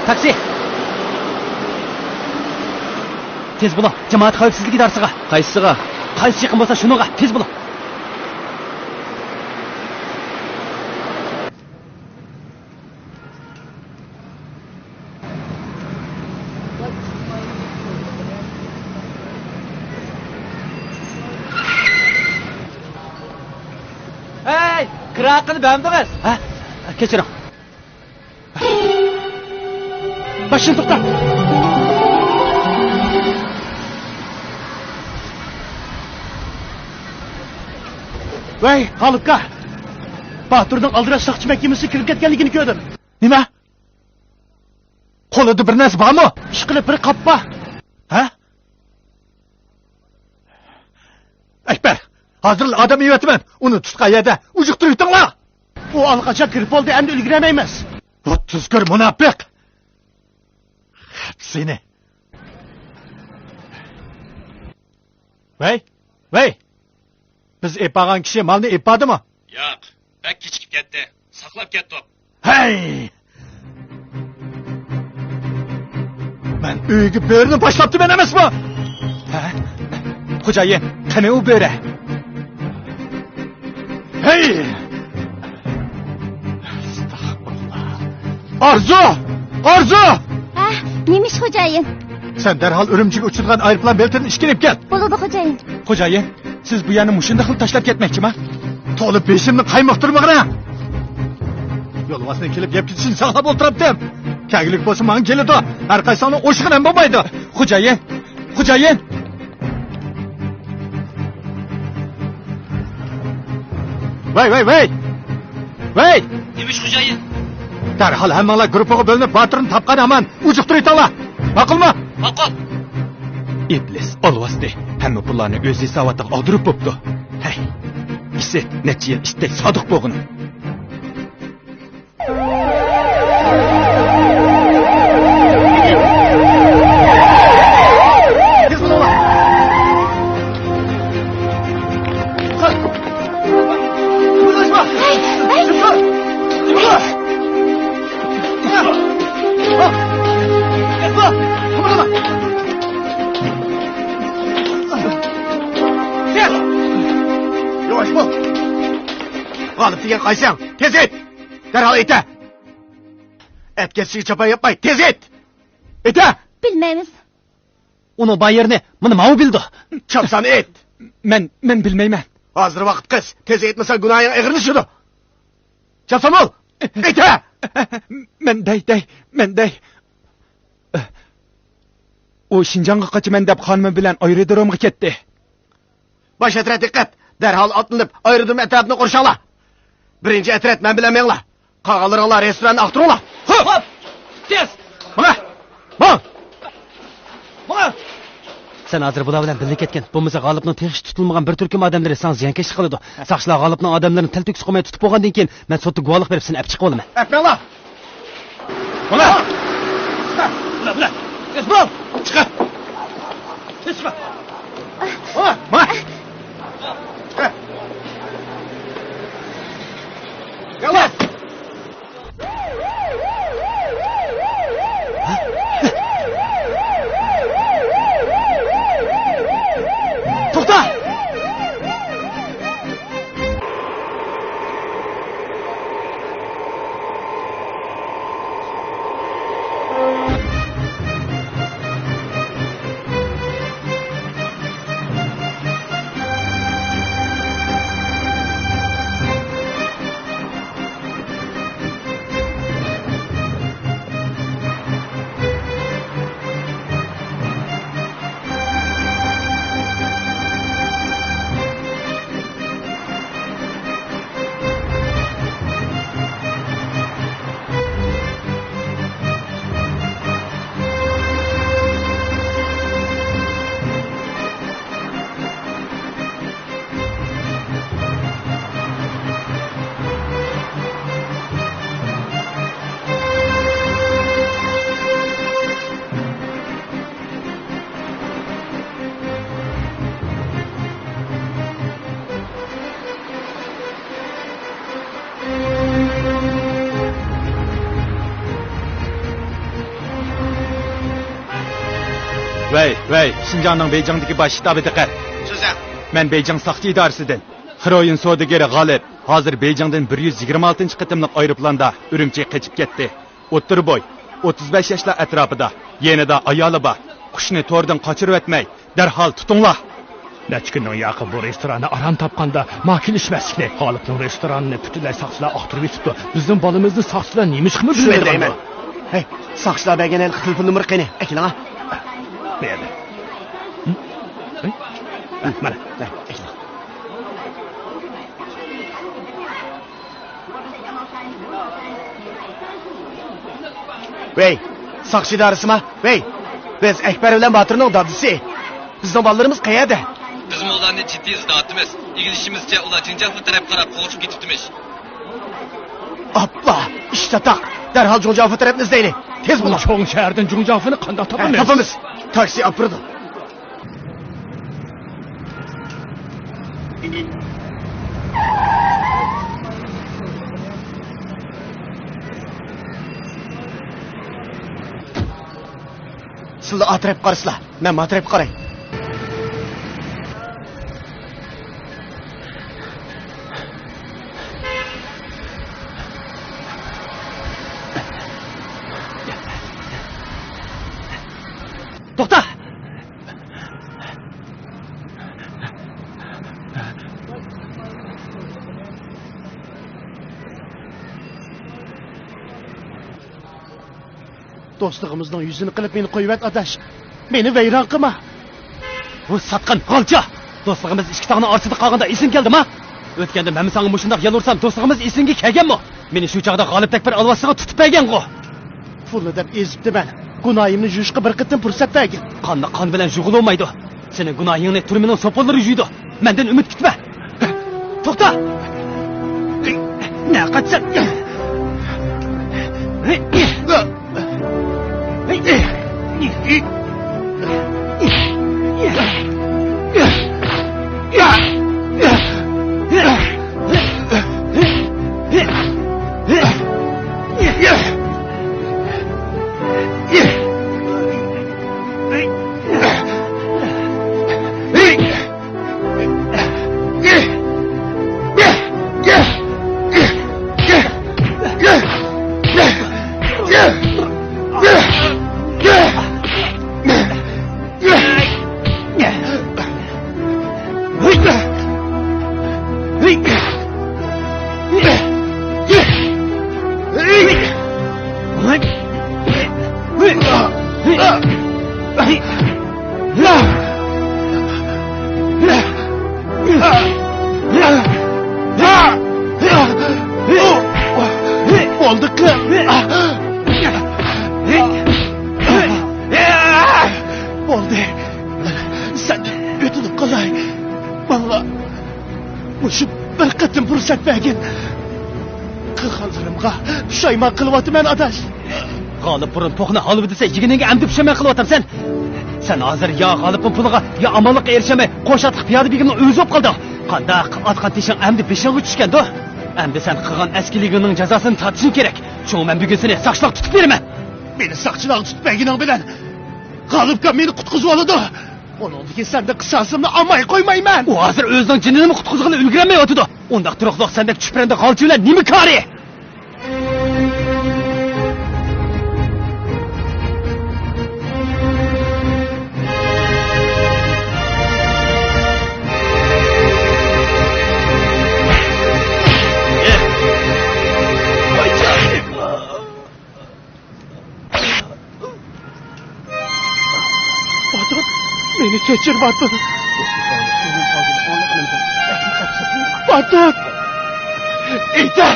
Taksi. Tez bo'ling, jamoat xavfsizlik idorasiga. Qaysisiga? Qaysi yaqin bo'lsa shuniga, tez bo'ling. Hey, qiraqini bamdingiz? Ha? Kechiring. Başını to'xtat. Voy, G'olibga. Baturning aldirash saqchi mahkamasi kirib ketganligini ko'rdim. Nima? Qo'lida bir narsa bormi? Ishqilib bir qoppa. Ha? Akbar, hozir odam yeyapman. Uni tutgan yerda ujiqtiribdinglar. U allaqachon kirib bo'ldi, endi ulguramaymiz. 30 kir munofiq. Seni. Vay. Biz epagan kishi malni epadimi? Yo'q, bak kechikib ketdi. Saqlab ketdi. Hey! Men uyga bo'rini boshlabdi men emasmi? Ha? Xo'jayin, qani u bo'ri? Hey! Astagfirullah. Arzu! Ha, nemish xo'jayin? Sen derhal Urumchiga uchirgan aeroplan beltini ishkilib ket. Bo'ladi xo'jayin. Xo'jayin, siz bu yerni mushunda qilib tashlab ketmoqchimi? To'lib beshimni qaymoqtirmag'ina. Yo'lvasdan kelib yeb ketishini saqlab o'tiribdim. Kagilik bo'lsa men keladi. Har qaysini o'shig'in ham bo'lmaydi. Xo'jayin. Voy! Nemish xo'jayin? Darhol hammanglar guruhga bo'linib Baturni topgan aman ujiqtirayotinglar. Ma'qulmi? Ma'qul. Iblis olvasdi. Hamma pullarni o'z hisobotiga oldirib bo'pti. Hey. Isi necha yil istak sodiq bo'lg'in. Yavaş bol. G'olib degan qaysang, tez et. Darhol eta. Etkesiga chapa yapmay, tez et. Eta. Bilmaymiz. Uni bayerni, buni ma'u bildi. Chapsan et. Men bilmayman. Hozir vaqt qiz. Tez etmasa gunohing ig'rilishidi. Chapsan ol. Eta. Men day. O Şinjan'a qaçıman deb xonimi bilan aerodromga ketdi. Bosh atraf diqqat. Derhal atlanıp ayrıdım etrafını korşala. Birinci etret ben bilemeyinla. Kağalarınla restoranı aktırınla. Hop! Tez! Bana! Bana! Bana! Sen hazır bular bilan birlik ketgan. Bo'lmasa G'olibning teg'ish tutilmagan bir turkum odamlari san ziyonkashlik qiladi. Saqchilar G'olibning odamlarini til to'kis qilmay tutib qo'ygandan keyin men sudda guvohlik berib seni olib chiqib olaman. Etmeyinla! Bana! Bula! Tez bul! Çıkı! Tez çıkı! Bana! Bana! Çıkı! Gel lan! To'xta! Vay, Şinjanның Beyjingdagi bosh shtabi diqqat. Sizlar. Men Beyjing saqchi idorasidan. Xeroin savdogari G'olib hozir Beyjingdan 126-qitimliq aeroplanda Urumchiga qochib ketdi. O'ttir boy, 35 yoshlar atrofida, yanada ayoli bor. Qushni to'rdan qochirib o'tmay, darhol tutinglar. Nechkinning yaqin bu restoranni aram topganda makilishmaslikni, G'olibning restoranini butunlay saqchilar oqtirib yetibdi. Bizning bolamizni saqchilar nima qilib bilmaydi. Hey, saqchilar bergan telefon nomeri qani? Akilanga. Berdi. Mana, akilanga. Vey, saqchi idorisimi? Vey, biz Akbar bilan Botirning dadisi. Bizning bolalarimiz qayerda? Biz ularni jiddiy izlayapmiz. İngilizcimizce ular Jinjanfu taraf qarab qo'shib ketibdimiz. Appa, işte tak. Derhal Junjanfu tarafını izleyin. Tez bulun. Çoğun şehirden Junjanfu'nu qanday topamiz? Topamiz. Taksi apırdı. Sizlar atrap qarasizlar. Men matrap qaray. To'xta! Dostluğumuzdan yüzünü kılıp beni koyuvet adaş. Beni veyran kılma. Bu satqın, g'olcha! Do'stligimiz ikki tog'ni orasida qolganda esim keldimi? O'tganda men senga mushundaq yalursam, do'stligimiz esimga kelganmi? Meni shu chaqda G'olibdek bir alvasiga tutib bergan-ku. Fulni deb ezibdi ben. Gunoyimni yuvishga bir qitim fursat bergin. Qonni qon bilan yug'ilolmaydi. Seni gunohingni turmining so'pollari yuydi. Mendan umid kutma. To'xta! Ne qaçsan? Oldu ki. Oldu. Sen ötünüp kalay. Bana bu şu bir kıtım fırsat vergin. Kılganlarımga pişayman kılıvatımen adaş. G'olib burun to'qni olib desa yigininga amdi pushamay qilyapsan. Sen hozir yo g'olibning puliga yo amonlikqa erishamay qo'shatliq piyoda begimning o'zi bo'lib qoldi. Qandaq atgan teshing amdi beshingga tushganda. Amdi sen qilgan askiligining jazosini tortishing kerak. Shu men bugun seni saqchilik tutib beraman. Meni saqchilik tutmagining bilan g'olibga meni qutqizib oladi. Onun ki sende qisasımni olmay qo'ymayman. U hozir o'zining jinini qutqizgani ulgurmay o'tdi. Undaq turuqliq sendek chupranda qolchilar nima kori? Beni geçir Batur. Batur! İte!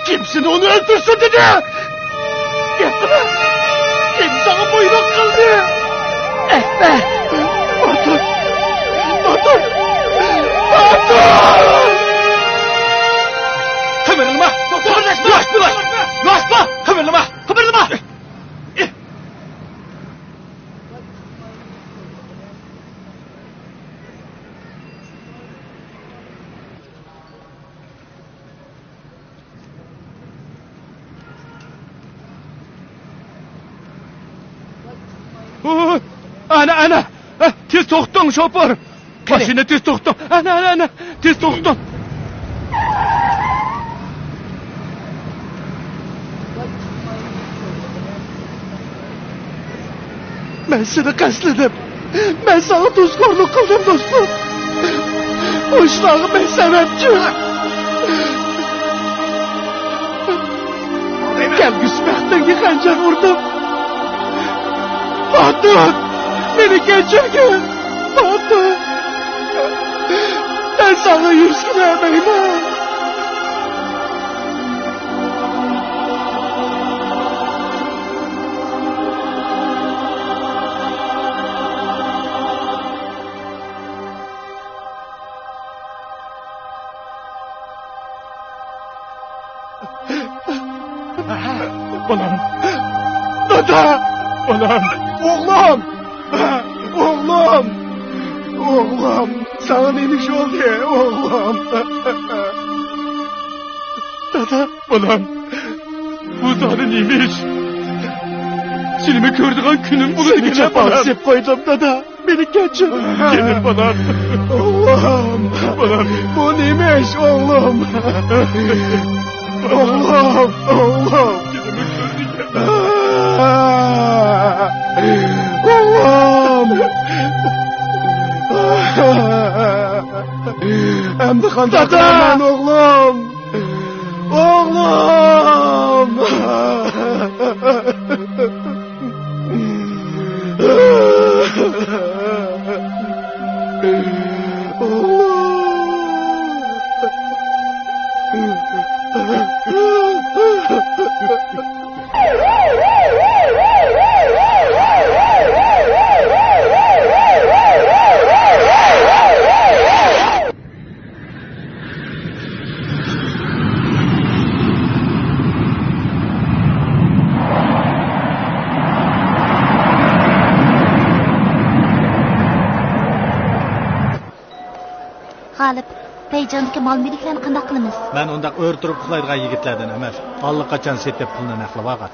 Kimsin onu öldürsün dedi! Gitme! Kim sana buyruk kıldı? Etme! Batur! Batur! Batur! Kıvırılma! Kıvırlaşma! Yaşma! Kıvırılma! Kıvırlaşma! Ana! Tez to'xting, shopur! Mashina tez to'xting! Ana! Tez to'xting! Ben seni qasledim. Ben sana tuzkorluk kıldım dostum. O işlağı ben sebepçi. Gel güsmekten yıkanca vurdum. Batur! Beni geçirken! Batur! Ben sana yüz vermeyim ha! Balam! Dada! Balam! Oğlum! Oğlum! Oğlum! Sana neymiş oldu ya oğlum? Dada! Balam! Bu sana neymiş? Seni gördüğün günüm bugün Seni çapansıp koydum dada. Beni geçin. Gelin balam! Oğlum! Balam! Bu neymiş oğlum? Oğlum! Oğlum! Oğlum! Hem de kandaklaman oğlum! Oğlum! G'olib, Beyjondagi mol-mulklarni qanday qilamiz? Men undaq o'rtirib uxlaydigan yigitlardan emas. Allaqachon setib pulni naqlab olgan.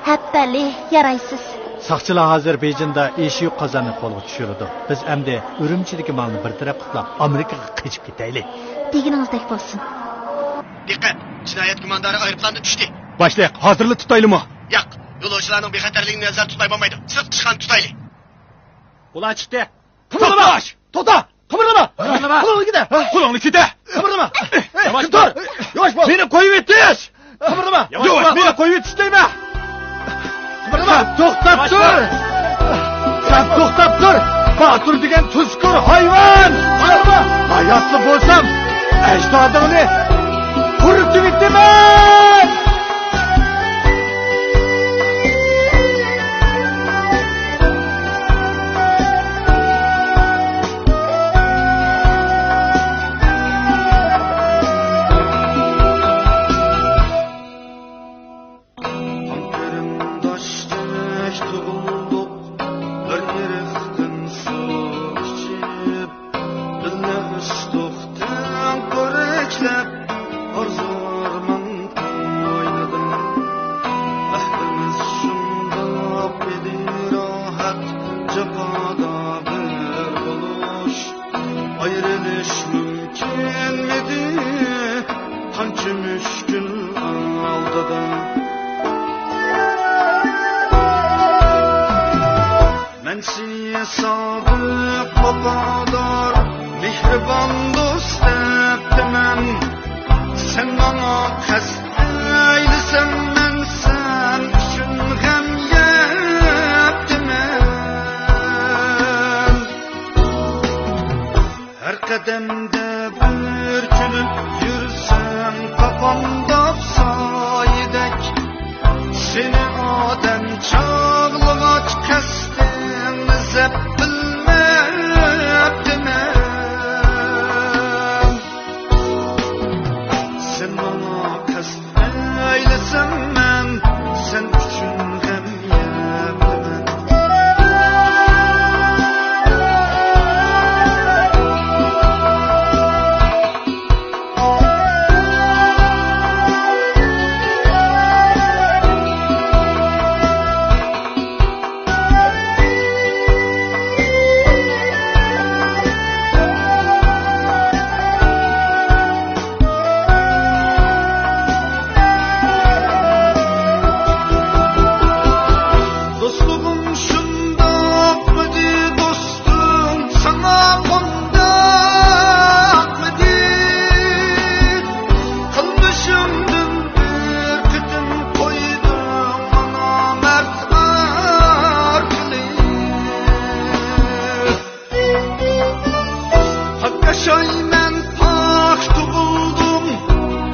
Happali, yaraysiz. Saqchilar hozir Beyjingda ishi yo'q qozonni qo'lga tushirdi. Biz endi Urumchidagi molni bir taraf qitlab Amerikaga qochib ketaylik. Deganingizdek bo'lsin. Dikkat! Cinayet kumandanı ayrıplandı düştü. Başlayaq, hozirli tutaylıma. Yak! Yo'lovchilarning bexatarligini nazarda tutmay bo'lmaydi. Sirt chiqqan tutaylik. Ular chiqdi. To'xtash! To'xta! Qimirlama! Qo'lingni kida! Qo'lingni kida! Qimirlama! Yavaş tur! Yavaş bo'l! Meni qo'yib yetish! Qimirlama! Yavaş, meni qo'yib yetish deyma! Qimirlama! To'xtab tur! Sen to'xtab tur! Batur degan tuzkur hayvon! Qimirlama! Hayotli bo'lsam, ajdodingni quritib yetaman! sadık vafadar mehriban dost deptimen sen bana kast eylesen men sen üçün gam yeptimen her kademde bir külüp yürsen kafamda sayedek seni adem çağlıgaç kestin zep bilmeptimen sen bana kast eylesen men sen üçün gam yeptimen Dostluğum şundak mıdı dostum sana kondak mıdı kılmışımdın bir kıtım koydum bana mert arklı Hakka şaymen pak tuğuldum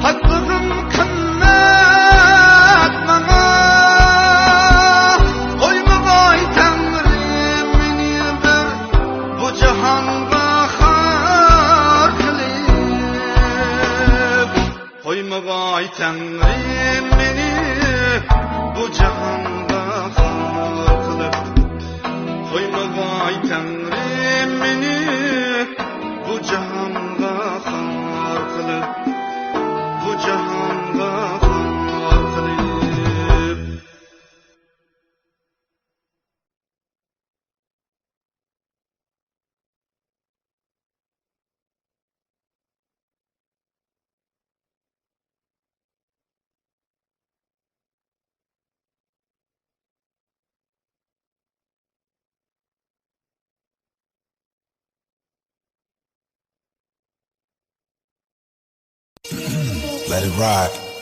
haklığım kımmet bana Koymagay Tangrim meni bir bu jahanga xar qilib Koymagay Tangrim meni bu jahanga xar qilib Koymagay Tangrim meni bu jahanga xar qilib bu jahanga xar qilib Let it ride.